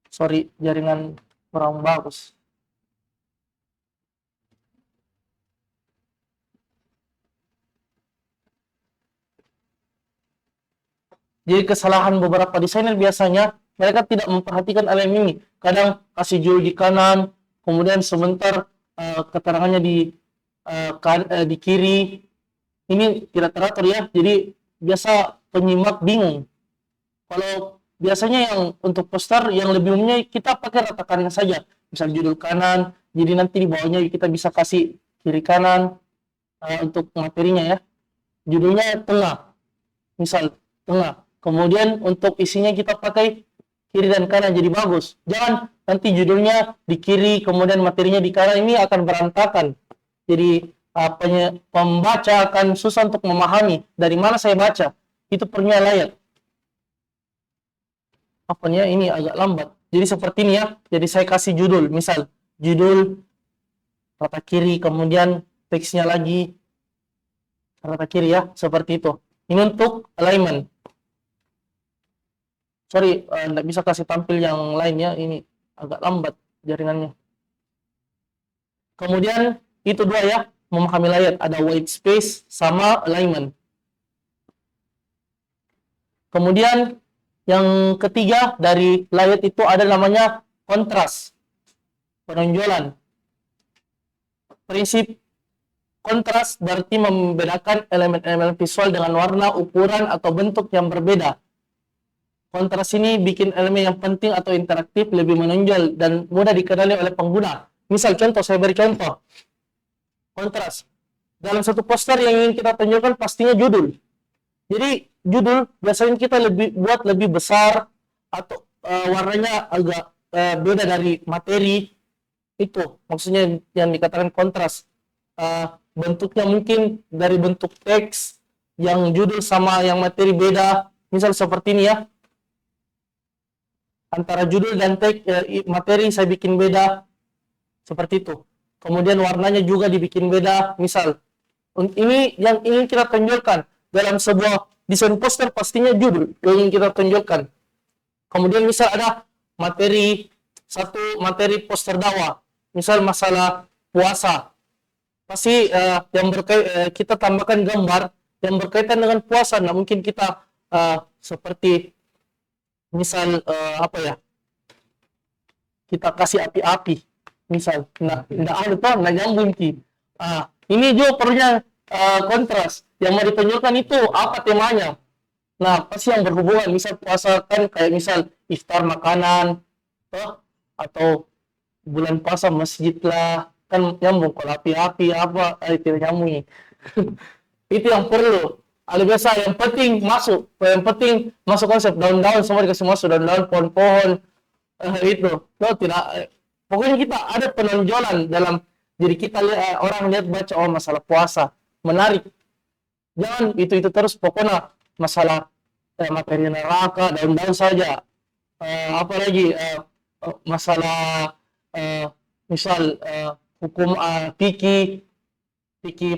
Sorry, jaringan kurang bagus. Jadi kesalahan beberapa desainer biasanya mereka tidak memperhatikan elemen ini. Kadang kasih judul di kanan, kemudian sebentar keterangannya di kiri. Ini tidak teratur ya. Jadi biasa penyimak bingung. Kalau biasanya yang untuk poster yang lebih umumnya kita pakai rata kanan saja. Misal judul kanan, jadi nanti di bawahnya kita bisa kasih kiri kanan untuk materinya ya. Judulnya tengah. Misal tengah. Kemudian untuk isinya kita pakai kiri dan kanan jadi bagus. Jangan nanti judulnya di kiri, kemudian materinya di kanan, ini akan berantakan. Jadi pembaca akan susah untuk memahami dari mana saya baca. Itu pernya layak. Apanya ini agak lambat. Jadi seperti ini ya. Jadi saya kasih judul, misal judul rata kiri, kemudian teksnya lagi rata kiri ya, seperti itu. Ini untuk alignment. Sorry, nggak bisa kasih tampil yang lainnya, ini agak lambat jaringannya. Kemudian itu dua ya, memahami layout, ada white space sama alignment. Kemudian yang ketiga dari layout itu ada namanya kontras, penonjolan. Prinsip kontras berarti membedakan elemen-elemen visual dengan warna, ukuran, atau bentuk yang berbeda. Kontras ini bikin elemen yang penting atau interaktif lebih menonjol dan mudah dikenali oleh pengguna. Misal contoh, saya beri contoh. Kontras. Dalam satu poster yang ingin kita tunjukkan pastinya judul. Jadi judul biasanya kita buat lebih besar atau warnanya agak beda dari materi. Itu maksudnya yang dikatakan kontras. bentuknya mungkin dari bentuk teks yang judul sama yang materi beda, misal seperti ini ya, antara judul dan teks materi saya bikin beda seperti itu. Kemudian warnanya juga dibikin beda, misal ini yang ingin kita tonjolkan dalam sebuah desain poster, pastinya judul yang ingin kita tonjolkan. Kemudian misal ada satu materi poster dakwah, misal masalah puasa, pasti kita tambahkan gambar yang berkaitan dengan puasa. Nah, mungkin kita seperti misal apa ya, kita kasih api-api misal, nah nggak ada tuh, nggak nyambung ki. Ini juga perlunya kontras yang mau ditunjukkan itu apa temanya. Nah, pasti yang berhubungan, misal puasa kan kayak misal iftar makanan, toh, atau bulan puasa masjid lah, kan nyambung. Kalau api-api apa, tidak nyambung. Itu yang perlu. Ada biasa yang penting masuk konsep daun-daun, semua dikasih masuk daun-daun, pohon-pohon, itu. Lo tidak, pokoknya kita ada penonjolan dalam diri kita, orang lihat baca, oh masalah puasa, menarik. Jangan itu terus, pokoknya masalah materi neraka, daun-daun saja. Apalagi masalah misal hukum fikih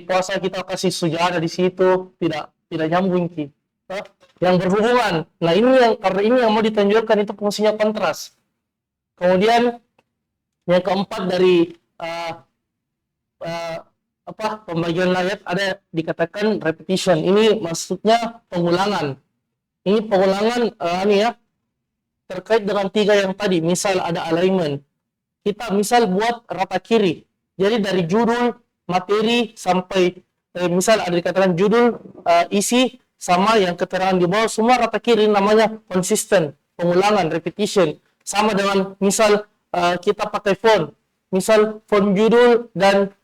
puasa kita kasih sejarah di situ, tidak nyambung ki. Yang berhubungan. Nah, karena ini yang mau ditonjolkan itu fungsinya kontras. Kemudian yang keempat dari pembagian ayat ada dikatakan repetition. Ini maksudnya pengulangan. Ini pengulangan terkait dengan 3 yang tadi. Misal ada alignment. Kita misal buat rata kiri. Jadi dari judul, materi sampai misal ada dikatakan judul, isi sama yang keterangan di bawah semua rata kiri, namanya konsisten, pengulangan, repetition. Sama dengan misal kita pakai font. Misal font judul dan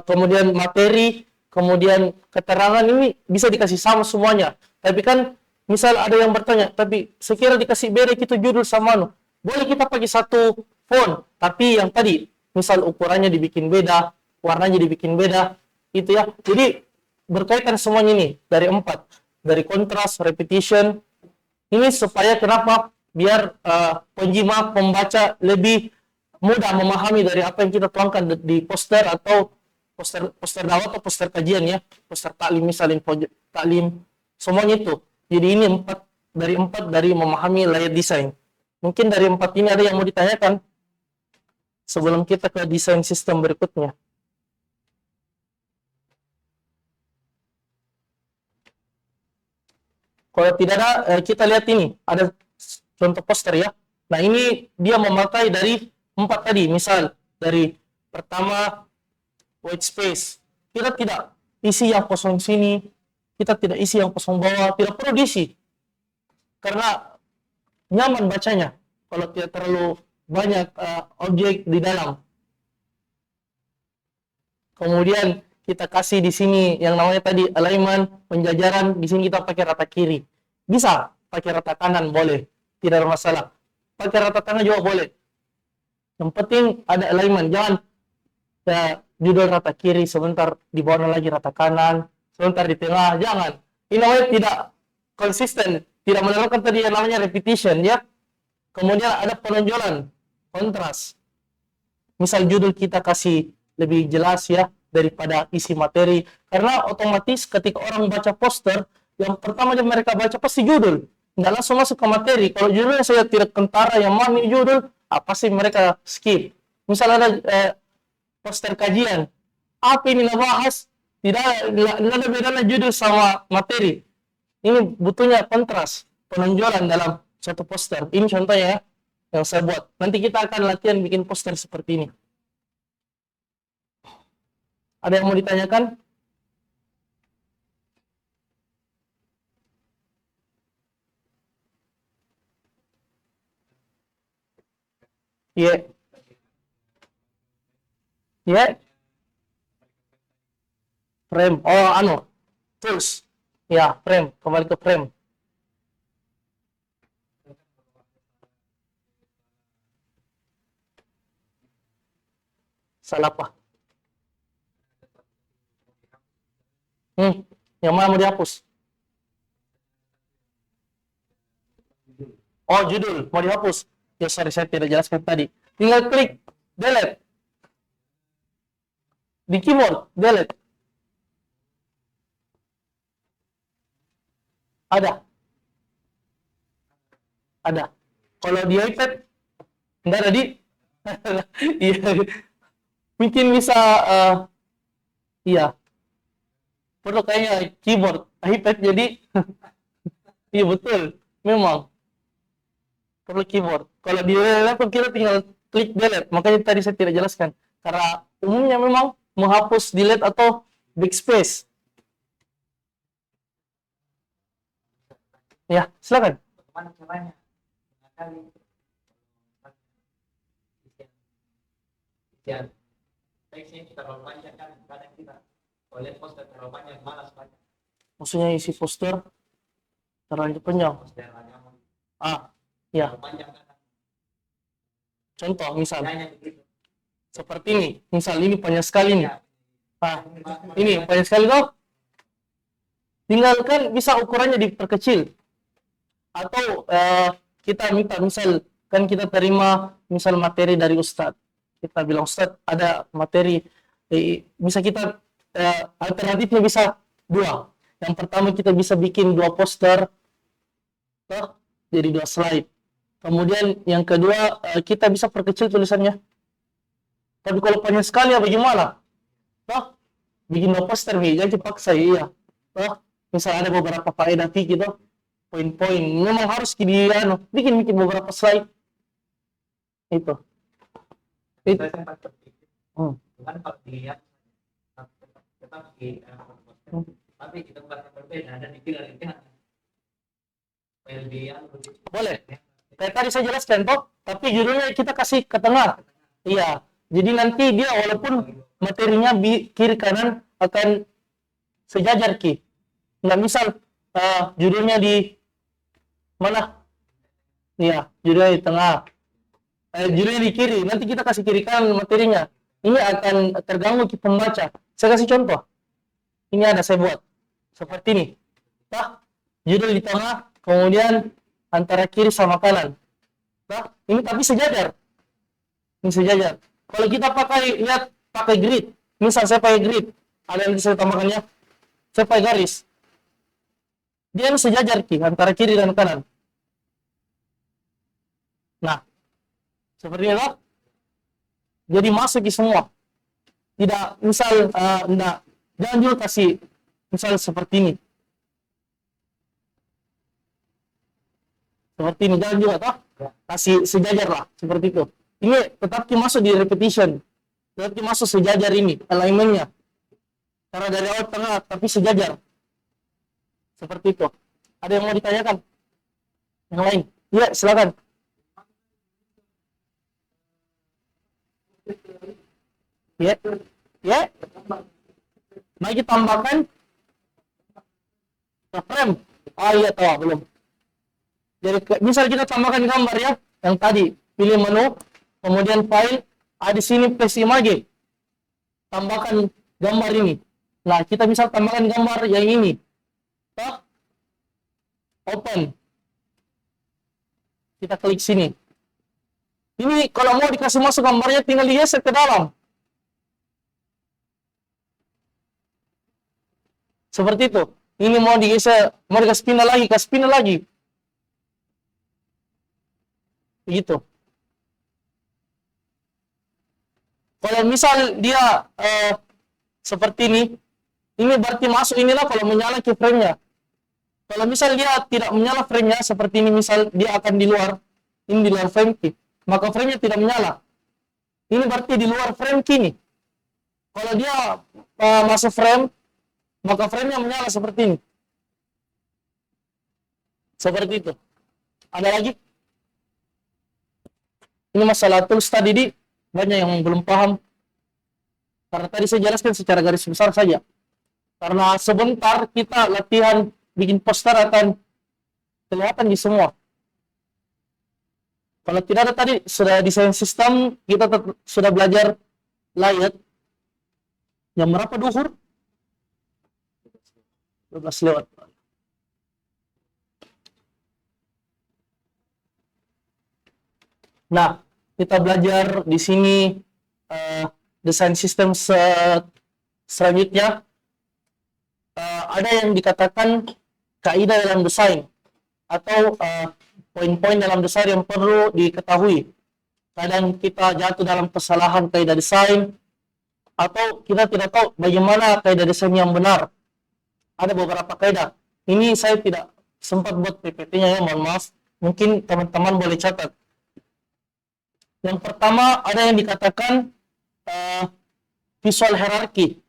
kemudian materi, kemudian keterangan, ini bisa dikasih sama semuanya. Tapi kan misal ada yang bertanya, tapi sekira dikasih beda gitu judul sama boleh kita pakai satu font, tapi yang tadi misal ukurannya dibikin beda, warnanya dibikin beda, itu ya. Jadi berkaitan semuanya ini dari 4, dari kontras, repetition. Ini supaya kenapa? Biar penjimak, pembaca lebih mudah memahami dari apa yang kita tuangkan di poster atau poster dakwah atau poster kajian ya, poster taklim misalnya, taklim, semuanya itu. Jadi ini 4 dari memahami layout desain. Mungkin dari 4 ini ada yang mau ditanyakan sebelum kita ke desain sistem berikutnya. Kalau tidak ada, kita lihat ini, ada contoh poster ya. Nah, ini dia memakai dari 4 tadi, misal dari pertama white space. Kita tidak isi yang kosong sini, kita tidak isi yang kosong bawah, tidak perlu diisi. Karena nyaman bacanya kalau tidak terlalu banyak objek di dalam. Kemudian kita kasih di sini yang namanya tadi alignment, penjajaran, di sini kita pakai rata kiri. Bisa pakai rata kanan, boleh, tidak ada masalah. Pakai rata tengah juga boleh. Yang penting ada alignment, jangan judul rata kiri, sebentar di bawah lagi rata kanan, sebentar di tengah, jangan. Ini namanya tidak konsisten, tidak menerapkan tadi yang namanya repetition ya. Kemudian ada penonjolan, kontras. Misal judul kita kasih lebih jelas ya daripada isi materi, karena otomatis ketika orang baca poster, yang pertama yang mereka baca pasti judul, nggak langsung masuk ke materi. Kalau judulnya saya tidak kentara, yang mana judul, apa sih mereka skip. Misal ada poster kajian, apa ini bahas, tidak ada bedanya judul sama materi. Ini butuhnya kontras, penonjolan dalam satu poster. Ini contohnya ya, yang saya buat. Nanti kita akan latihan bikin poster seperti ini. Ada yang mau ditanyakan? Iya. Iya. Frame. Oh, tools. Ya, frame. Kembali ke frame. Salah apa? Yang mana mau dihapus? Oh, judul mau dihapus. Ya, sorry, saya tidak jelaskan tadi. Tinggal klik delete di keyboard, delete. Ada. Kalau di iPad enggak ada di. Iya. Mungkin bisa iya. Perlu kayaknya keyboard iPad jadi iya betul. Memang perlu keyboard. Kalau di laptop kita tinggal klik delete. Makanya tadi saya tidak jelaskan. Karena umumnya memang menghapus delete atau backspace. Ya, silakan. Bagaimana caranya mengakali isian teksnya terlalu panjang kan kadang kita kalau lihat poster terlalu panjang malas baca Maksudnya isi poster terlalu panjang. poster agama Ya. terlalu panjang kan Contoh misal hanya begitu seperti ini. Misal ini panjang sekali nih. ya. Ini panjang sekali toh. Tinggalkan bisa ukurannya diperkecil. Atau kita minta misal kan kita terima misal materi dari Ustadz. Kita bilang Ustadz ada materi bisa kita alternatifnya bisa dua. Yang pertama kita bisa bikin 2 poster toh, jadi 2 slide. Kemudian yang kedua kita bisa perkecil tulisannya. Tapi kalau panjang sekali ya bagaimana? Toh, bikin 2 poster nih, jangan dipaksa iya. Toh, misal ada beberapa faedah fikih gitu, poin-poin memang harus bikin beberapa slide itu. Saya sempat berpikir Hmm. cuman kalau dilihat tetap di poster tapi kita bukan yang berbeda dan dipilih dari pihak LBA Boleh. Kayak tadi saya jelaskan toh, tapi judulnya kita kasih ke tengah. Iya. Jadi nanti dia walaupun materinya kiri kanan akan sejajar ki. Nggak misal judulnya di mana? Iya, judulnya di tengah. Judulnya di kiri. Nanti kita kasih kiri kanan materinya. Ini akan terganggu ki pembaca. Saya kasih contoh. Ini ada saya buat seperti ini. Nah, judul di tengah, kemudian antara kiri sama kanan. Nah, ini tapi sejajar. Ini sejajar. Kalau kita pakai grid, misal saya pakai grid, ada yang saya tambahkannya, saya pakai garis. Dia ini sejajar ki antara kiri dan kanan. Nah, seperti itu. Jadi masuk ki semua. Tidak misal enggak, jangan juga kasih misal seperti ini. Seperti ini jangan juga toh. Kasih sejajar lah seperti itu. Ini tetap masuk di repetition. Tetap masuk sejajar ini alignmentnya. Karena dari awal tengah tapi sejajar. Seperti itu. Ada yang mau ditanyakan? Yang lain? Iya, silakan. Ya. Ya. Mari kita tambahkan frame. Iya tahu belum. Jadi misal kita tambahkan gambar ya, yang tadi pilih menu, kemudian file, di sini plus image, tambahkan gambar ini. Nah kita misal tambahkan gambar yang ini, toh, open, kita klik sini. Ini kalau mau dikasih masuk gambarnya tinggal digeser ke dalam. Seperti itu. Ini mau digeser, mau dikasih pindah lagi. Begitu. Kalau misal dia seperti ini berarti masuk inilah kalau menyala keyframe-nya. Kalau misal dia tidak menyala frame-nya seperti ini, misal dia akan di luar, ini di luar frame key, maka frame-nya tidak menyala. Ini berarti di luar frame key nih. Kalau dia masuk frame, maka frame-nya menyala seperti ini. Seperti itu. Ada lagi? Ini masalah tools tadi banyak yang belum paham. Karena tadi saya jelaskan secara garis besar saja. Karena sebentar kita latihan bikin poster akan kelihatan di semua. Kalau tidak ada tadi sudah desain sistem, kita sudah belajar layout. Jam berapa duhur? 12 lewat. Nah, kita belajar di sini desain sistem selanjutnya. Ada yang dikatakan kaidah dalam desain atau poin-poin dalam desain yang perlu diketahui. Kadang kita jatuh dalam kesalahan kaidah desain atau kita tidak tahu bagaimana kaidah desain yang benar. Ada beberapa kaidah. Ini saya tidak sempat buat PPT-nya ya, mohon maaf. Mungkin teman-teman boleh catat. Yang pertama ada yang dikatakan visual hierarchy.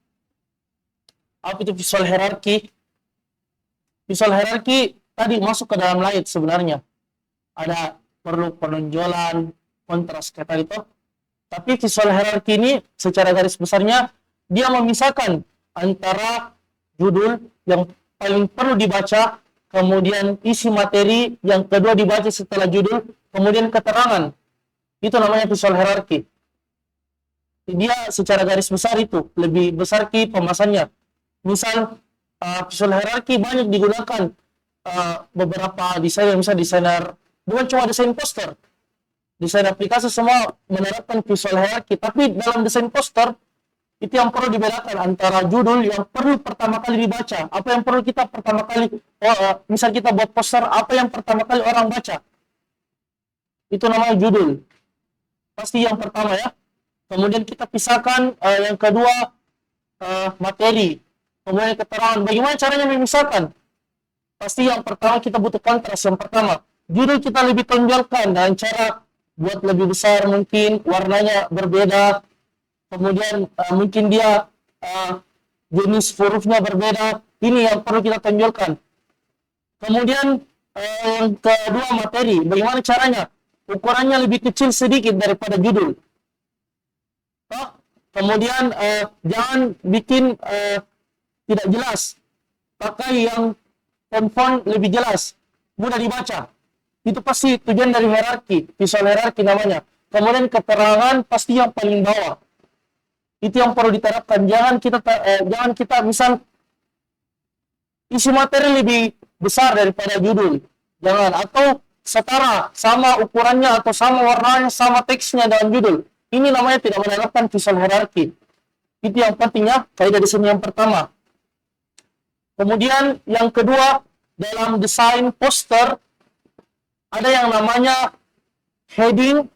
Apa itu visual hierarchy? Visual hierarchy tadi masuk ke dalam light sebenarnya. Ada perlu penonjolan, kontras kayak tadi itu. Tapi visual hierarchy ini secara garis besarnya dia memisahkan antara judul yang paling perlu dibaca, kemudian isi materi yang kedua dibaca setelah judul, kemudian keterangan. Itu namanya visual hierarchy. Dia secara garis besar itu lebih besar ki pembahasannya. Misal visual hierarchy banyak digunakan beberapa desainer, misal desainer bukan cuma desain poster, desain aplikasi semua menerapkan visual hierarchy. Tapi dalam desain poster itu yang perlu dibedakan antara judul yang perlu pertama kali dibaca, apa yang perlu kita pertama kali, misal kita buat poster, apa yang pertama kali orang baca, itu namanya judul. Pasti yang pertama ya. Kemudian kita pisahkan yang kedua materi, kemudian keterangan. Bagaimana caranya memisahkan? Pasti yang pertama kita butuh kontras. Yang pertama, judul kita lebih tonjolkan dengan cara buat lebih besar, mungkin warnanya berbeda, kemudian mungkin dia jenis hurufnya berbeda. Ini yang perlu kita tonjolkan. Kemudian yang kedua materi, bagaimana caranya? Ukurannya lebih kecil sedikit daripada judul. Kemudian jangan bikin tidak jelas, pakai yang font lebih jelas, mudah dibaca. Itu pasti tujuan dari hierarki, visual hierarki namanya. Kemudian keterangan pasti yang paling bawah. Itu yang perlu diterapkan. Jangan kita misal isi materi lebih besar daripada judul, jangan, atau setara, sama ukurannya atau sama warnanya, sama teksnya dalam judul. Ini namanya tidak menerapkan visual hierarchy. Itu yang pentingnya, kaidah desain yang pertama. Kemudian yang kedua, dalam desain poster ada yang namanya heading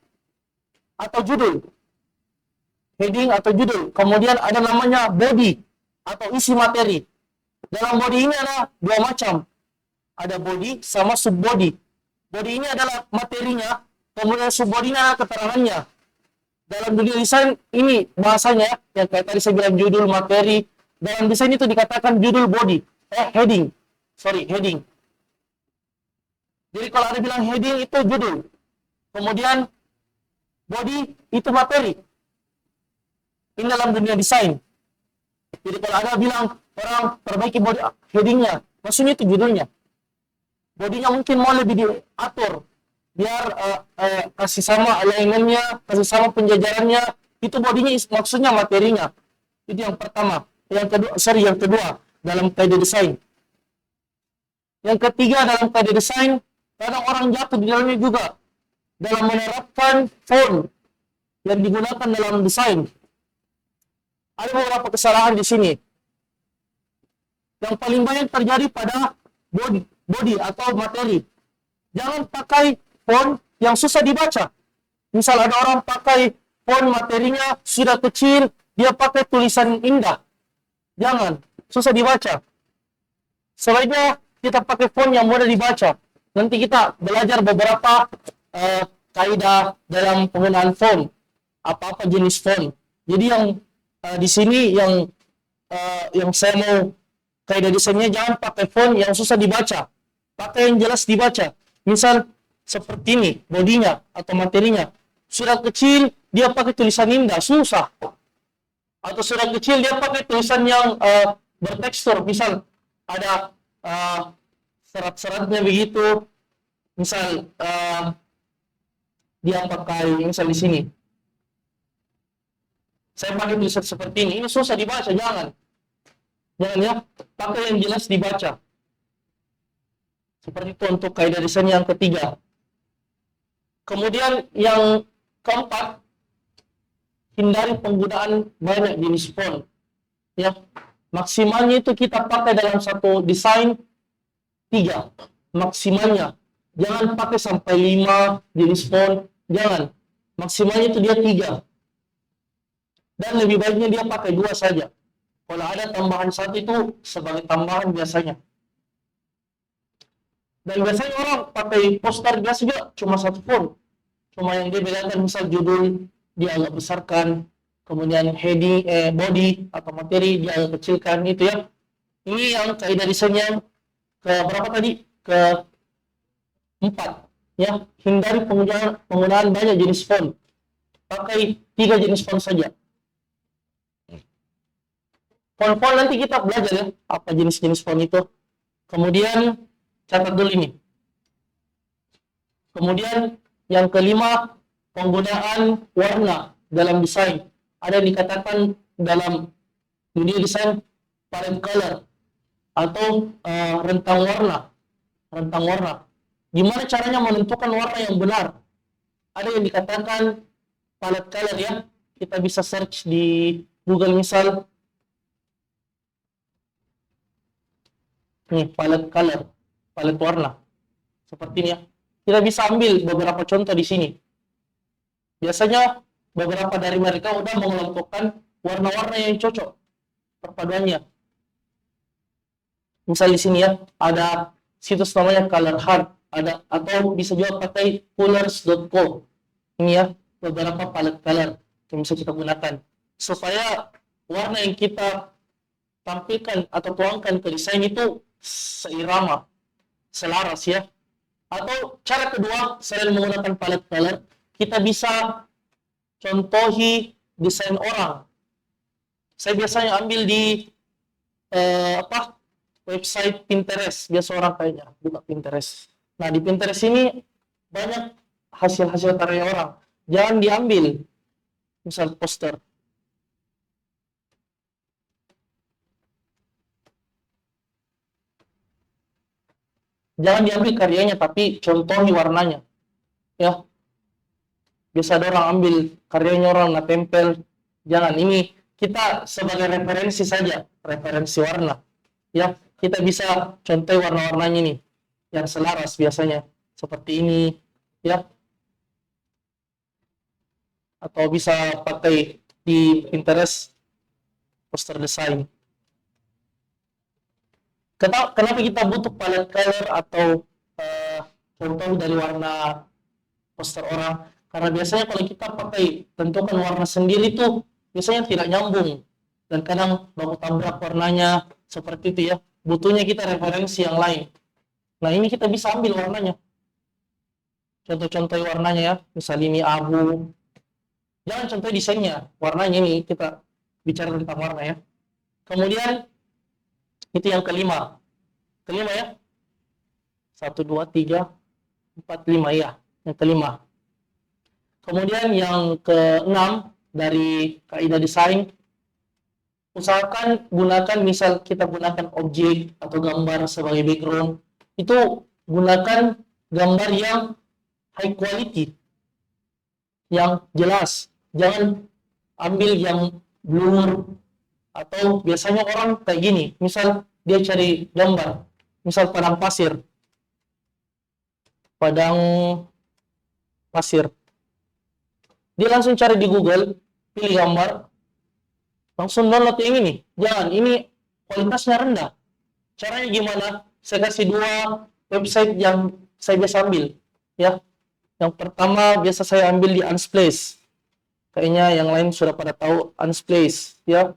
atau judul. Heading atau judul. Kemudian ada namanya body atau isi materi. Dalam body ini ada dua macam. Ada body sama subbody. Body ini adalah materinya, kemudian subbody ini adalah keterangannya. Dalam dunia desain ini bahasanya yang kayak tadi saya bilang judul materi. Dalam desain itu dikatakan judul body, heading. Jadi kalau ada bilang heading itu judul, kemudian body itu materi. Ini dalam dunia desain. Jadi kalau ada bilang orang perbaiki body headingnya, maksudnya itu judulnya. Bodinya mungkin mau lebih diatur, biar kasih sama alignmentnya, kasih sama penjajarannya, itu bodinya maksudnya materinya. Itu yang pertama. Yang kedua dalam kaidah desain. Yang ketiga dalam kaidah desain, kadang orang jatuh di dalamnya juga dalam menerapkan font yang digunakan dalam desain. Ada beberapa kesalahan di sini. Yang paling banyak terjadi pada body atau materi. Jangan pakai font yang susah dibaca. Misal ada orang pakai font materinya sudah kecil, dia pakai tulisan indah. Jangan, susah dibaca. Sebaiknya kita pakai font yang mudah dibaca. Nanti kita belajar beberapa kaidah dalam penggunaan font. Apa-apa jenis font. Jadi yang di sini yang saya mau kaidah desainnya, jangan pakai font yang susah dibaca. Pakai yang jelas dibaca. Misal seperti ini bodinya atau materinya. Surat kecil dia pakai tulisan indah, susah. Atau surat kecil dia pakai tulisan yang bertekstur. Misal ada serat-seratnya begitu. Misal dia pakai misal di sini. Saya pakai tulisan seperti ini susah dibaca, jangan. Jangan ya, pakai yang jelas dibaca. Seperti itu untuk kaidah desain yang ketiga. Kemudian yang keempat, hindari penggunaan banyak jenis font. Ya, maksimalnya itu kita pakai dalam satu desain 3 maksimalnya. Jangan pakai sampai 5 jenis font, jangan. Maksimalnya itu dia 3. Dan lebih baiknya dia pakai 2 saja. Kalau ada tambahan satu itu sebagai tambahan biasanya. Dan biasanya orang pakai poster biasa juga cuma satu font. Cuma yang dia bedakan misal judul dia agak besarkan, kemudian heading, body atau materi dia agak kecilkan itu ya. Ini yang kaidah desainnya ke berapa tadi? Ke 4 ya, hindari penggunaan banyak jenis font. Pakai 3 jenis font saja. Font-font nanti kita belajar ya, apa jenis-jenis font itu. Kemudian catat dulu ini. Kemudian yang kelima, penggunaan warna dalam desain. Ada yang dikatakan dalam dunia desain palette color atau rentang warna. Rentang warna. Gimana caranya menentukan warna yang benar? Ada yang dikatakan palette color ya. Kita bisa search di Google misal. Nih, palette color, palette warna. Seperti ini ya. Kita bisa ambil beberapa contoh di sini. Biasanya beberapa dari mereka udah mengelompokkan warna-warna yang cocok perpaduannya. Misal di sini ya, ada situs namanya Color Hard, ada atau bisa juga pakai colors.co. Ini ya, beberapa palette color yang bisa kita gunakan supaya warna yang kita tampilkan atau tuangkan ke desain itu seirama, selaras ya. Atau cara kedua, selain menggunakan palette color, kita bisa contohi desain orang. Saya biasanya ambil di website Pinterest. Biasa orang kayaknya buka Pinterest. Nah, di Pinterest ini banyak hasil-hasil karya orang. Jangan diambil misal poster. Jangan diambil karyanya, tapi contohi warnanya. Ya, biasa ada orang ambil karyanya orang, nah tempel. Jangan, ini kita sebagai referensi saja, referensi warna. Ya, kita bisa contohi warna-warnanya nih, yang selaras biasanya. Seperti ini, ya. Atau bisa pakai di Pinterest, poster desain. Kenapa kita butuh palette color atau contoh dari warna poster orang? Karena biasanya kalau kita pakai tentukan warna sendiri tuh biasanya tidak nyambung dan kadang baku tabrak warnanya seperti itu ya. Butuhnya kita referensi yang lain. Nah, ini kita bisa ambil warnanya. Contoh-contoh warnanya ya. Misal ini abu. Jangan contoh desainnya, warnanya ini kita bicara tentang warna ya. Kemudian itu yang kelima. Kelima ya. 1, 2, 3, 4, 5 ya. Yang kelima. Kemudian yang keenam dari kaidah desain, usahakan gunakan, misal kita gunakan objek atau gambar sebagai background, itu gunakan gambar yang high quality, yang jelas. Jangan ambil yang blur, atau biasanya orang kayak gini, misal dia cari gambar, misal padang pasir, dia langsung cari di Google, pilih gambar, langsung download yang ini. Jangan, ini kualitasnya rendah. Caranya gimana? Saya kasih 2 website yang saya biasa ambil ya. Yang pertama biasa saya ambil di Unsplash. Kayaknya yang lain sudah pada tahu Unsplash ya.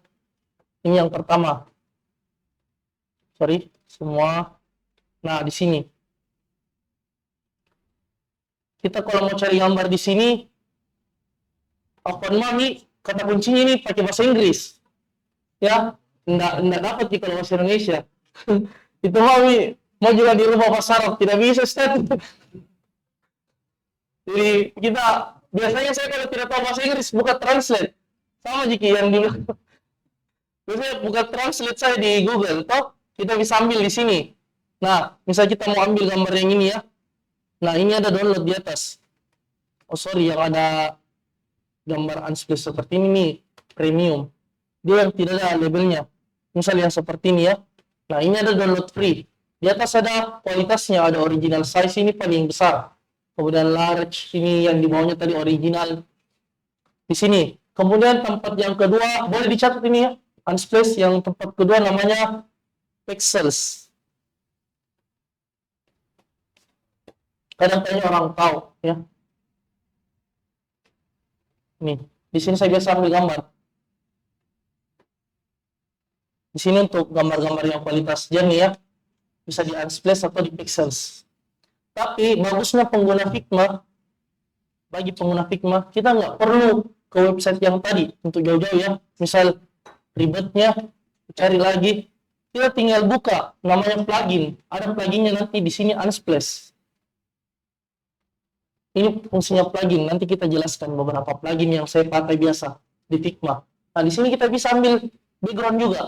Ini yang pertama. Sorry, semua. Nah, di sini. Kita kalau mau cari gambar di sini, Apaan mami, kata kuncinya ini pakai bahasa Inggris. Ya, enggak dapat di kalau bahasa Indonesia. Itu mami, mau juga dirubah bahasa Arab, tidak bisa, Ustaz. Jadi kita, biasanya saya kalau tidak tahu bahasa Inggris, buka translate. Sama jika yang dulu. Biasanya buka translate saya di Google, toh kita bisa ambil di sini. Nah, misal kita mau ambil gambar yang ini ya. Nah, ini ada download di atas. Oh sorry, yang ada gambar unsplash seperti ini nih, premium. Dia yang tidak ada labelnya. Misal yang seperti ini ya. Nah, ini ada download free. Di atas ada kualitasnya, ada original size ini paling besar. Kemudian large ini yang di bawahnya tadi original. Di sini. Kemudian tempat yang kedua, boleh dicatat ini ya. Unsplash yang tempat kedua namanya Pexels. Kadang-kadang orang tahu ya. Nih, di sini saya biasa ambil gambar. Di sini untuk gambar-gambar yang kualitas jernih ya, bisa di Unsplash atau di Pexels. Tapi bagusnya pengguna Figma, bagi pengguna Figma, kita nggak perlu ke website yang tadi untuk jauh-jauh ya. Misal ribetnya, cari lagi, kita tinggal buka namanya plugin. Ada pluginnya nanti di sini Unsplash. Ini fungsinya plugin. Nanti kita jelaskan beberapa plugin yang saya pakai biasa di Figma. Nah, di sini kita bisa ambil background juga.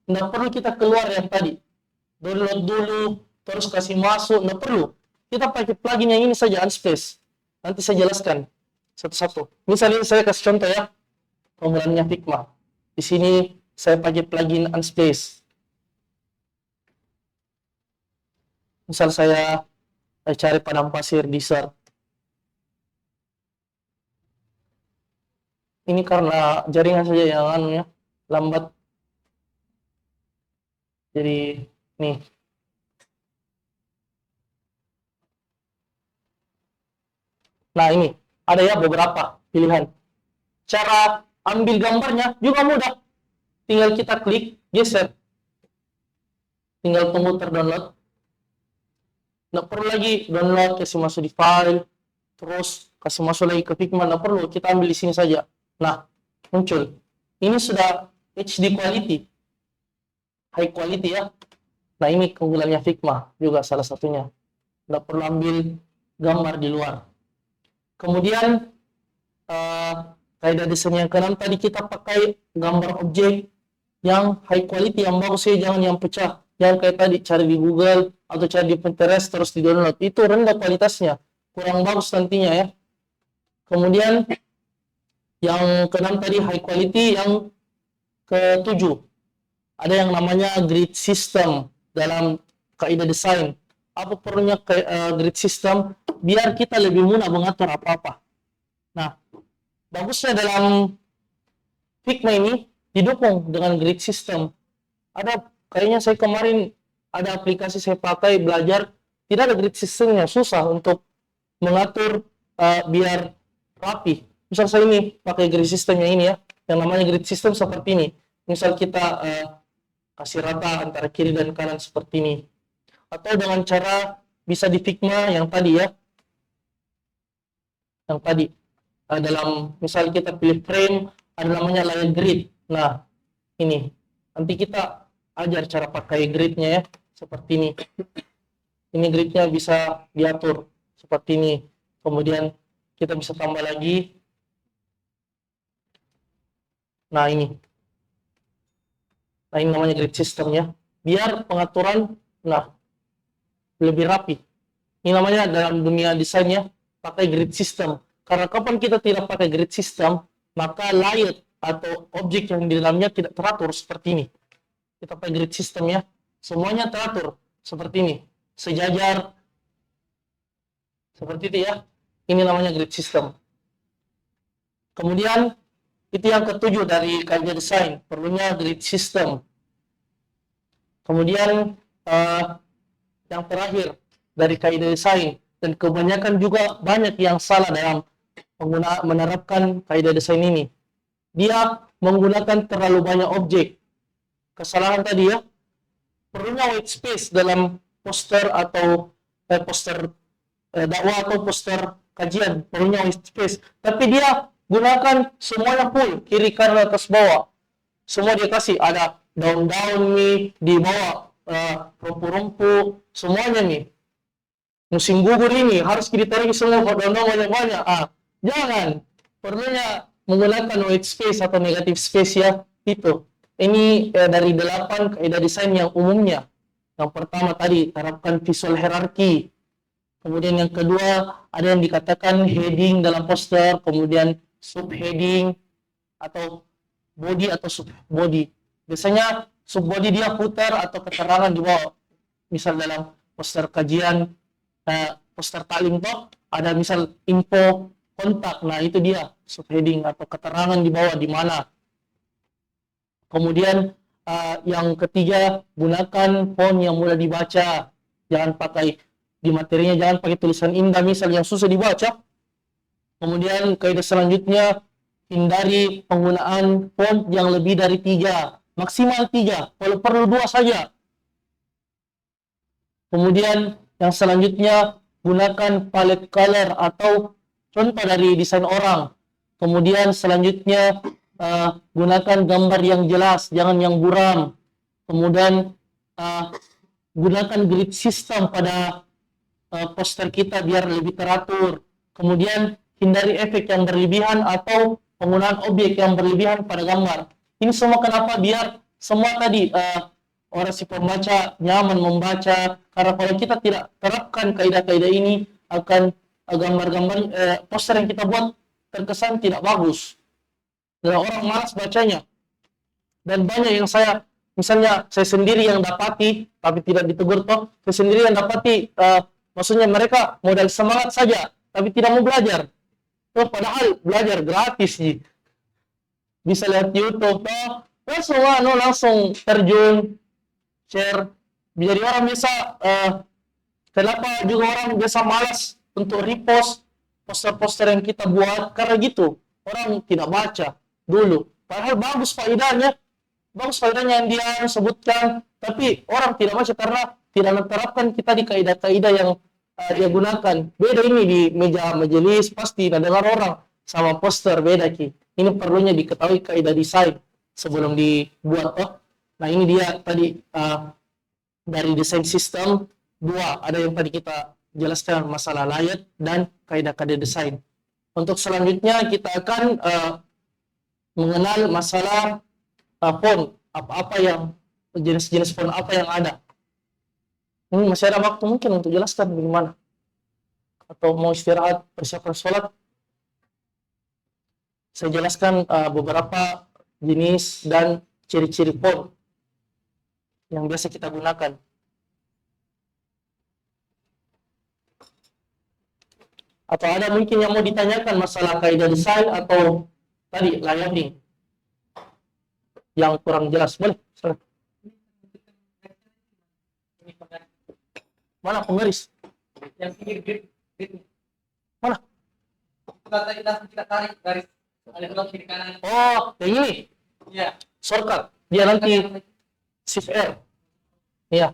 Nggak perlu kita keluar yang tadi. Download dulu, terus kasih masuk. Nggak perlu. Kita pakai plugin yang ini saja, Unsplash. Nanti saya jelaskan satu-satu. Misalnya saya kasih contoh ya, penggunaannya Figma. Di sini saya pakai plugin Unsplash. Misal saya cari padang pasir desert. Ini karena jaringan saja yang ya, lambat. Jadi nih. Nah, ini ada ya beberapa pilihan. Cara ambil gambarnya juga mudah. Tinggal kita klik, geser. Tinggal tunggu terdownload. Nggak perlu lagi download, kasih masuk di file, terus kasih masuk lagi ke Figma. Nggak perlu, kita ambil di sini saja. Nah, muncul. Ini sudah HD quality. High quality ya. Nah, ini keunggulannya Figma juga salah satunya. Nggak perlu ambil gambar di luar. Kemudian kaidah desain yang keenam tadi kita pakai gambar objek yang high quality, yang bagus ya, jangan yang pecah. Jangan kayak tadi cari di Google atau cari di Pinterest terus di download. Itu rendah kualitasnya, kurang bagus nantinya ya. Kemudian yang keenam tadi high quality, yang ketujuh ada yang namanya grid system dalam kaidah desain. Apa perlunya grid system? Biar kita lebih mudah mengatur apa-apa. Nah, bagusnya dalam Figma ini didukung dengan grid system. Ada kayaknya saya kemarin ada aplikasi saya pakai belajar, tidak ada grid systemnya, susah untuk mengatur biar rapi. Misal saya ini pakai grid systemnya ini ya, yang namanya grid system seperti ini. Misal kita kasih rata antara kiri dan kanan seperti ini. Atau dengan cara bisa di Figma yang tadi ya, yang tadi dalam misal kita pilih frame, ada namanya layer grid. Nah, ini nanti kita ajar cara pakai gridnya ya, seperti ini. Ini gridnya bisa diatur seperti ini. Kemudian kita bisa tambah lagi. Nah, ini namanya grid system ya. Biar pengaturan lebih rapi. Ini namanya dalam dunia desain ya, pakai grid system. Karena kapan kita tidak pakai grid system, maka layout atau objek yang di dalamnya tidak teratur seperti ini. Kita pakai grid system ya, semuanya teratur seperti ini, sejajar seperti itu ya. Ini namanya grid system. Kemudian itu yang ketujuh dari kaidah desain, perlunya grid system. Kemudian yang terakhir dari kaidah desain, dan kebanyakan juga banyak yang salah dalam menerapkan kaidah desain ini. Dia menggunakan terlalu banyak objek. Kesalahan tadi ya, perlunya white space dalam poster atau poster dakwah atau poster kajian, perlunya white space. Tapi dia gunakan semuanya full, kiri kanan atas bawah. Semua dia kasih, ada daun-daun nih di bawah, rumpu-rumpu, semuanya nih. Musim gugur ini harus ditarik semua daun-daun banyak-banyak. Jangan, perlunya menggunakan white space atau negative space ya, itu. Ini dari 8 kaidah desain yang umumnya. Yang pertama tadi, terapkan visual hierarchy. Kemudian yang kedua, ada yang dikatakan heading dalam poster, kemudian subheading, atau body atau subbody. Biasanya subbody dia footer atau keterangan di bawah. Misal dalam poster kajian, poster taklim toh, ada misal info kontak. Nah, itu dia subheading atau keterangan di bawah di mana. Kemudian yang ketiga, gunakan font yang mudah dibaca. Jangan pakai di materinya, jangan pakai tulisan indah misal yang susah dibaca. Kemudian kaidah selanjutnya, hindari penggunaan font yang lebih dari 3, maksimal 3, kalau perlu 2 saja. Kemudian yang selanjutnya, gunakan palette color atau contoh dari desain orang. Kemudian selanjutnya, gunakan gambar yang jelas, jangan yang buram. Kemudian gunakan grid system pada poster kita biar lebih teratur. Kemudian hindari efek yang berlebihan atau penggunaan objek yang berlebihan pada gambar. Ini semua kenapa? Biar semua tadi orang si pembaca nyaman membaca. Karena kalau kita tidak terapkan kaidah-kaidah ini, akan gambar-gambar poster yang kita buat terkesan tidak bagus. Dan orang malas bacanya. Dan banyak yang misalnya saya sendiri yang dapati, tapi tidak ditegur toh, saya sendiri yang dapati, maksudnya mereka modal semangat saja, tapi tidak mau belajar. Toh, padahal belajar gratis sih. Bisa lihat YouTube toh, langsung terjun, share. Jadi orang bisa, kenapa juga orang biasa malas untuk repost poster-poster yang kita buat, karena gitu, orang tidak baca dulu. Padahal bagus faedahnya yang dia sebutkan, tapi orang tidak baca karena tidak menerapkan kita di kaidah-kaidah yang dia gunakan. Beda ini di meja majelis, pasti tidak dengar orang sama poster, beda ki. Ini perlunya diketahui kaidah desain sebelum dibuat toh. Nah, ini dia tadi dari desain sistem 2, ada yang tadi kita jelaskan masalah layout dan kaidah-kaidah desain. Untuk selanjutnya kita akan mengenal masalah font, apa yang jenis-jenis font apa yang ada. Ini masih ada waktu mungkin untuk jelaskan bagaimana, atau mau istirahat persiapan sholat. Saya jelaskan beberapa jenis dan ciri-ciri font yang biasa kita gunakan. Atau ada mungkin yang mau ditanyakan masalah kaidah desain atau tadi layouting yang kurang jelas, boleh? Mana penggaris? Yang pinggir grid. Mana? Kita tarik garis. Ada belok kiri kanan. Oh, yang ini? Iya. Shortcut. Dia nanti Shift R. Iya.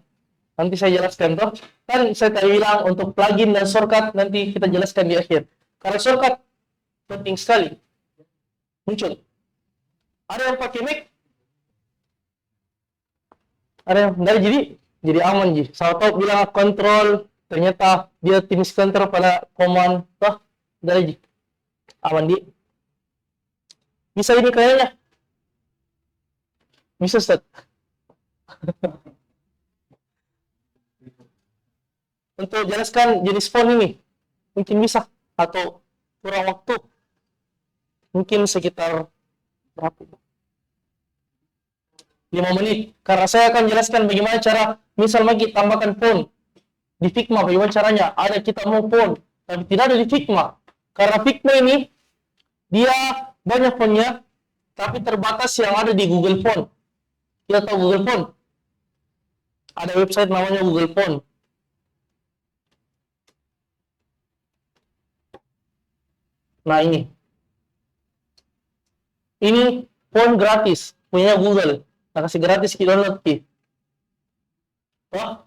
Nanti saya jelaskan toh. Kan saya tadi bilang untuk plugin dan shortcut nanti kita jelaskan di akhir. Karena shortcut penting sekali. Muncul. Ada yang pakai Mac? Ada yang dari jadi aman ji. Saya tahu bilang kontrol, ternyata dia finish control pada command toh dari ji. Aman di. Bisa ini kayaknya. Bisa Ustaz. Untuk jelaskan jenis font ini mungkin bisa atau kurang waktu. Mungkin sekitar berapa? 5 menit. Karena saya akan jelaskan bagaimana cara misal lagi tambahkan font di Figma, bagaimana caranya. Ada kita mau font, tapi tidak ada di Figma. Karena Figma ini dia banyak fontnya, tapi terbatas yang ada di Google Font. Kita tahu Google Font? Ada website namanya Google Font. Nah, ini font gratis, punya Google. Nah, kasih gratis kita download ki. Wah.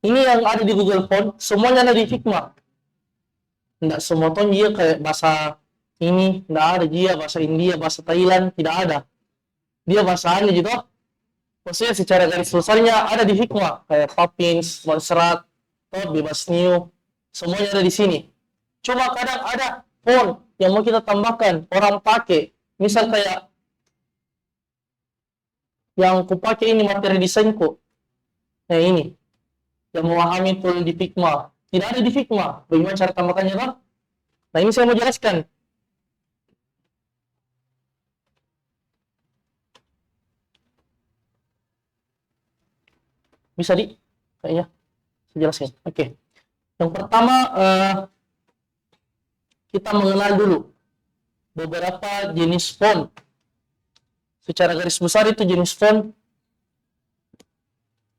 Ini yang ada di Google Font, semuanya ada di Figma. Enggak semua font dia kayak bahasa ini, enggak ada dia bahasa India, bahasa Thailand, tidak ada. Dia bahasannya gitu. Maksudnya secara garis besarnya ada di Figma, kayak Poppins, Montserrat, Bebas New, semuanya ada di sini. Cuma kadang ada font yang mau kita tambahkan, orang pakai, misal kayak yang kupakai ini materi desainku. Nah ini, yang memahami tool di Figma. Tidak ada di Figma. Bagaimana cara tambahkannya, Bang? Nah ini saya mau jelaskan. Bisa kayaknya saya jelaskan. Oke. Yang pertama kita mengenal dulu beberapa jenis font. Secara garis besar itu jenis font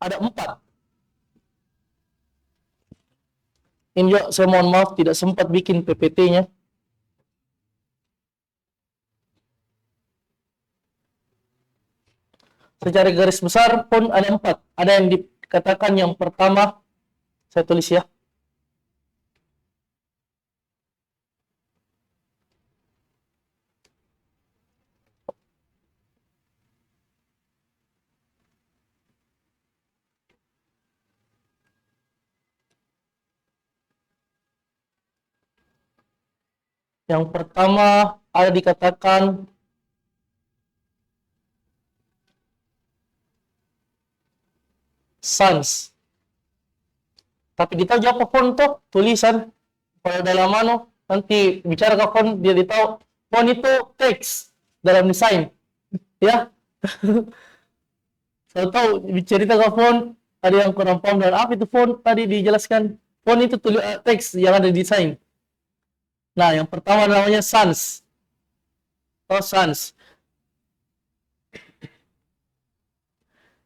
ada 4. Ini juga saya mohon maaf tidak sempat bikin PPT-nya. Secara garis besar font ada 4. Ada yang dikatakan yang pertama, saya tulis ya. Yang pertama ada dikatakan sans. Tapi kita jawab font tuh tulisan. Kalau dalam nanti bicara ke font dia tahu font itu teks dalam desain. Ya. Saya tahu cerita ke font ada yang kurang paham dan apa itu font tadi dijelaskan. Font itu teks yang ada di desain. Nah, yang pertama namanya sans. Oh, sans.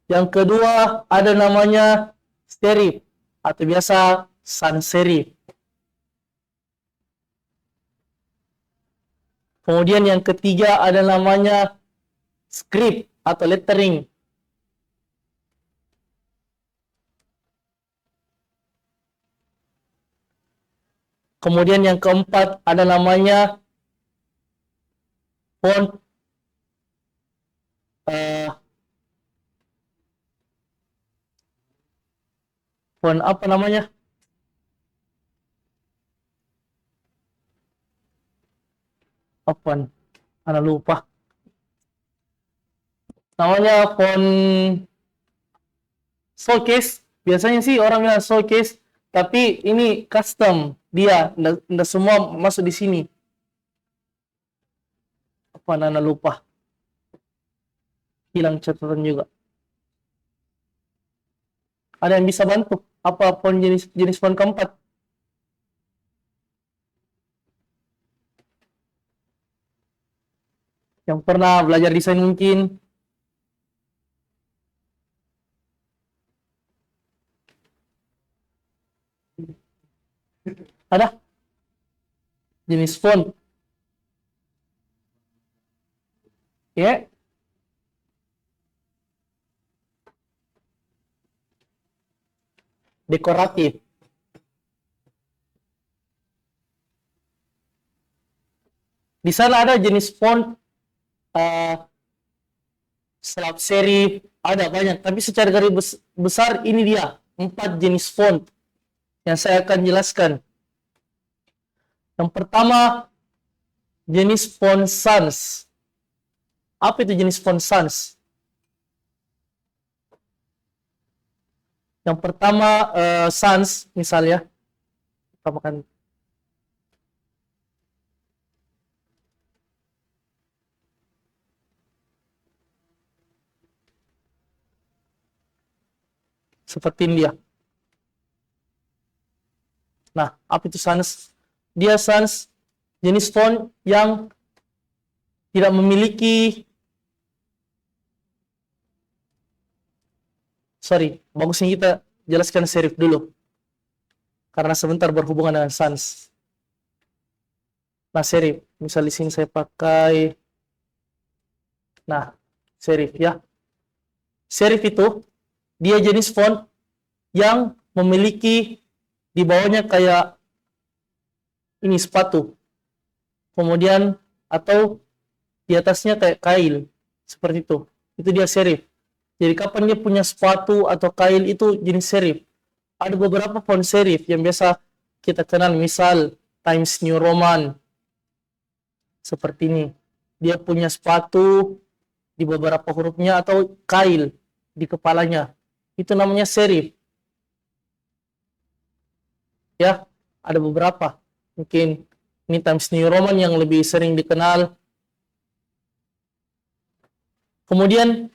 Yang kedua ada namanya serif atau biasa sans serif. Kemudian yang ketiga ada namanya script atau lettering. Kemudian yang keempat ada namanya font font apa namanya? Apa? Ana lupa. Namanya font showcase. Biasanya sih orang bilang showcase, tapi ini custom. Dia nggak semua masuk di sini. Apa Ana lupa? Hilang catatan juga. Ada yang bisa bantu? Apa font jenis font keempat? Yang pernah belajar desain mungkin. Ada? Jenis font. Ya. Dekoratif. Di sana ada jenis font sans serif, ada banyak. Tapi secara garis besar ini dia 4 jenis font yang saya akan jelaskan. Yang pertama jenis font sans. Apa itu jenis font sans? Yang pertama sans misalnya, tambahkan seperti ini dia. Nah, apa itu sans? Dia sans jenis font yang tidak memiliki bagusnya kita jelaskan serif dulu. Karena sebentar berhubungan dengan sans. Nah, serif. Misal di sini saya pakai serif ya. Serif itu dia jenis font yang memiliki di bawahnya kayak ini sepatu. Kemudian atau di atasnya kayak kail. Seperti itu. Itu dia serif. Jadi kapan dia punya sepatu atau kail itu jenis serif. Ada beberapa font serif yang biasa kita kenal, misal Times New Roman. Seperti ini. Dia punya sepatu di beberapa hurufnya atau kail di kepalanya. Itu namanya serif. Ya, ada beberapa. Mungkin ini Times New Roman yang lebih sering dikenal. Kemudian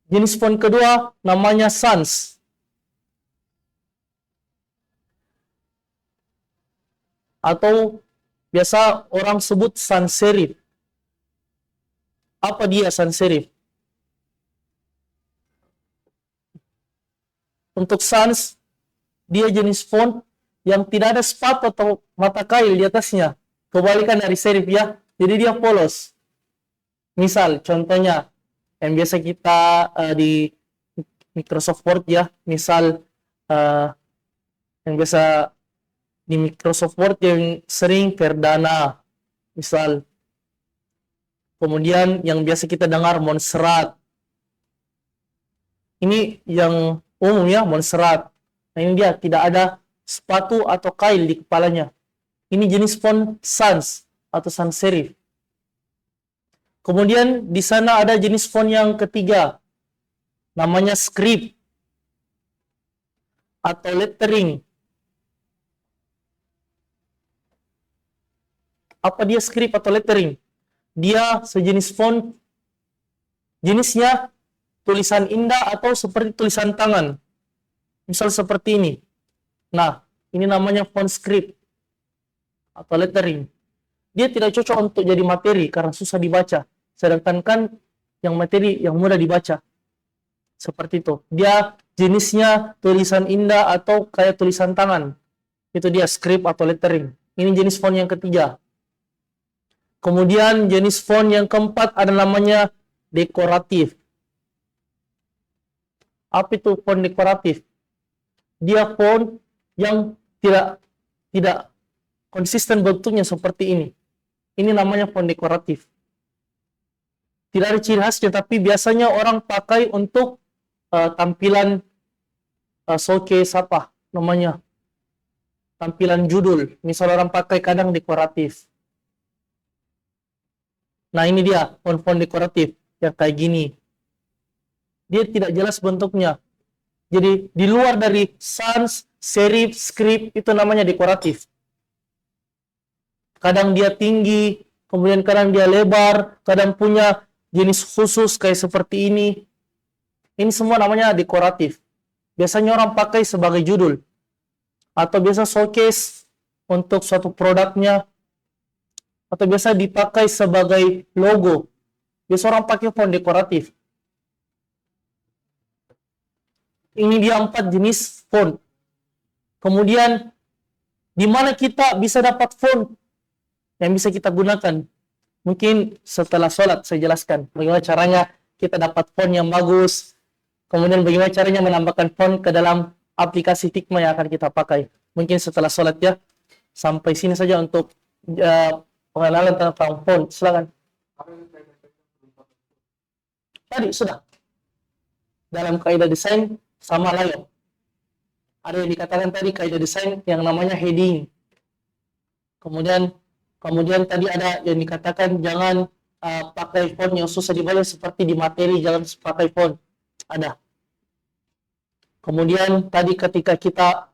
jenis font kedua namanya sans. Atau biasa orang sebut sans serif. Apa dia sans serif? Untuk sans, dia jenis font yang tidak ada spot atau mata kail di atasnya. Kebalikan dari serif ya. Jadi dia polos. Misal, contohnya yang biasa kita di Microsoft Word ya. Misal, yang biasa di Microsoft Word yang sering Verdana. Misal, kemudian yang biasa kita dengar Montserrat. Ini yang umum ya, Montserrat. Nah ini dia, tidak ada sepatu atau kail di kepalanya. Ini jenis font sans atau sans serif. Kemudian di sana ada jenis font yang ketiga, namanya script atau lettering. Apa dia script atau lettering? Dia sejenis font, jenisnya tulisan indah atau seperti tulisan tangan. Misal seperti ini. Nah, ini namanya font script atau lettering. Dia tidak cocok untuk jadi materi karena susah dibaca. Sedangkan kan yang materi yang mudah dibaca. Seperti itu. Dia jenisnya tulisan indah atau kayak tulisan tangan. Itu dia script atau lettering. Ini jenis font yang ketiga. Kemudian jenis font yang keempat ada namanya dekoratif. Apa itu font dekoratif? Dia font yang tidak konsisten bentuknya seperti ini. Ini namanya font dekoratif. Tidak ada ciri khasnya, tapi biasanya orang pakai untuk tampilan showcase apa namanya, tampilan judul. Misal orang pakai kadang dekoratif. Nah ini dia font-font dekoratif yang kayak gini. Dia tidak jelas bentuknya. Jadi di luar dari sans, serif, script itu namanya dekoratif. Kadang dia tinggi, kemudian kadang dia lebar, kadang punya jenis khusus kayak seperti ini. Ini semua namanya dekoratif. Biasanya orang pakai sebagai judul. Atau biasa showcase untuk suatu produknya. Atau biasa dipakai sebagai logo. Biasa orang pakai font dekoratif. Ini dia 4 jenis font. Kemudian, di mana kita bisa dapat font yang bisa kita gunakan? Mungkin setelah sholat saya jelaskan bagaimana caranya kita dapat font yang bagus. Kemudian bagaimana caranya menambahkan font ke dalam aplikasi Figma yang akan kita pakai. Mungkin setelah sholat ya. Sampai sini saja untuk pengenalan tentang font. Silakan. Tadi sudah. Dalam kaidah desain sama layout. Ada yang dikatakan tadi kaidah desain yang namanya heading. Kemudian tadi ada yang dikatakan jangan pakai font yang susah dibaca seperti di materi, jangan pakai font. Ada. Kemudian tadi ketika kita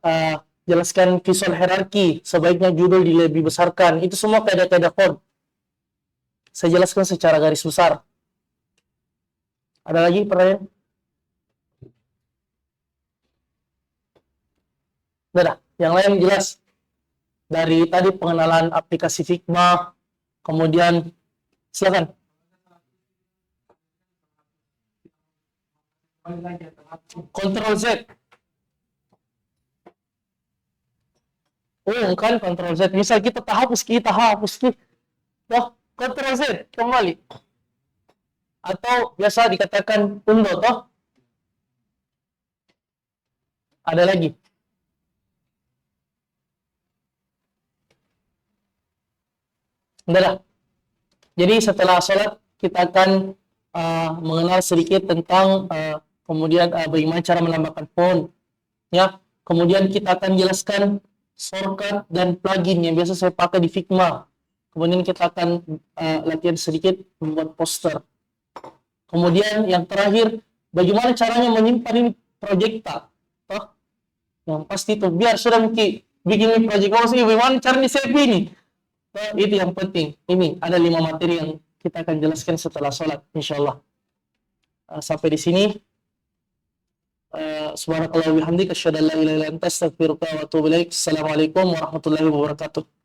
jelaskan visual hierarki, sebaiknya judul dilebih besarkan. Itu semua kaidah-kaidah font. Saya jelaskan secara garis besar. Ada lagi pertanyaan? Sudah, yang lain jelas. Dari tadi pengenalan aplikasi Figma, kemudian silakan. Ctrl Z. Oh, kan Ctrl Z. Misal kita hapus ki. Wah, Ctrl Z kembali. Atau biasa dikatakan undo toh. Ada lagi. Udah. Jadi setelah sholat kita akan mengenal sedikit tentang kemudian bagaimana cara menambahkan font. Ya, kemudian kita akan jelaskan shortcut dan plugin yang biasa saya pakai di Figma. Kemudian kita akan latihan sedikit membuat poster. Kemudian yang terakhir, bagaimana caranya menyimpan ini projekta? Toh, yang pasti itu biar sudah mungkin bikin ini project mau sih, bagaimana caranya save ini? Toh, itu yang penting. Ini ada 5 materi yang kita akan jelaskan setelah sholat, insyaallah. Sampai di sini. Subhanakallah wa bihamdika asyhadu an la ilaha illa anta astaghfiruka wa atubu ilaik. Assalamualaikum warahmatullahi wabarakatuh.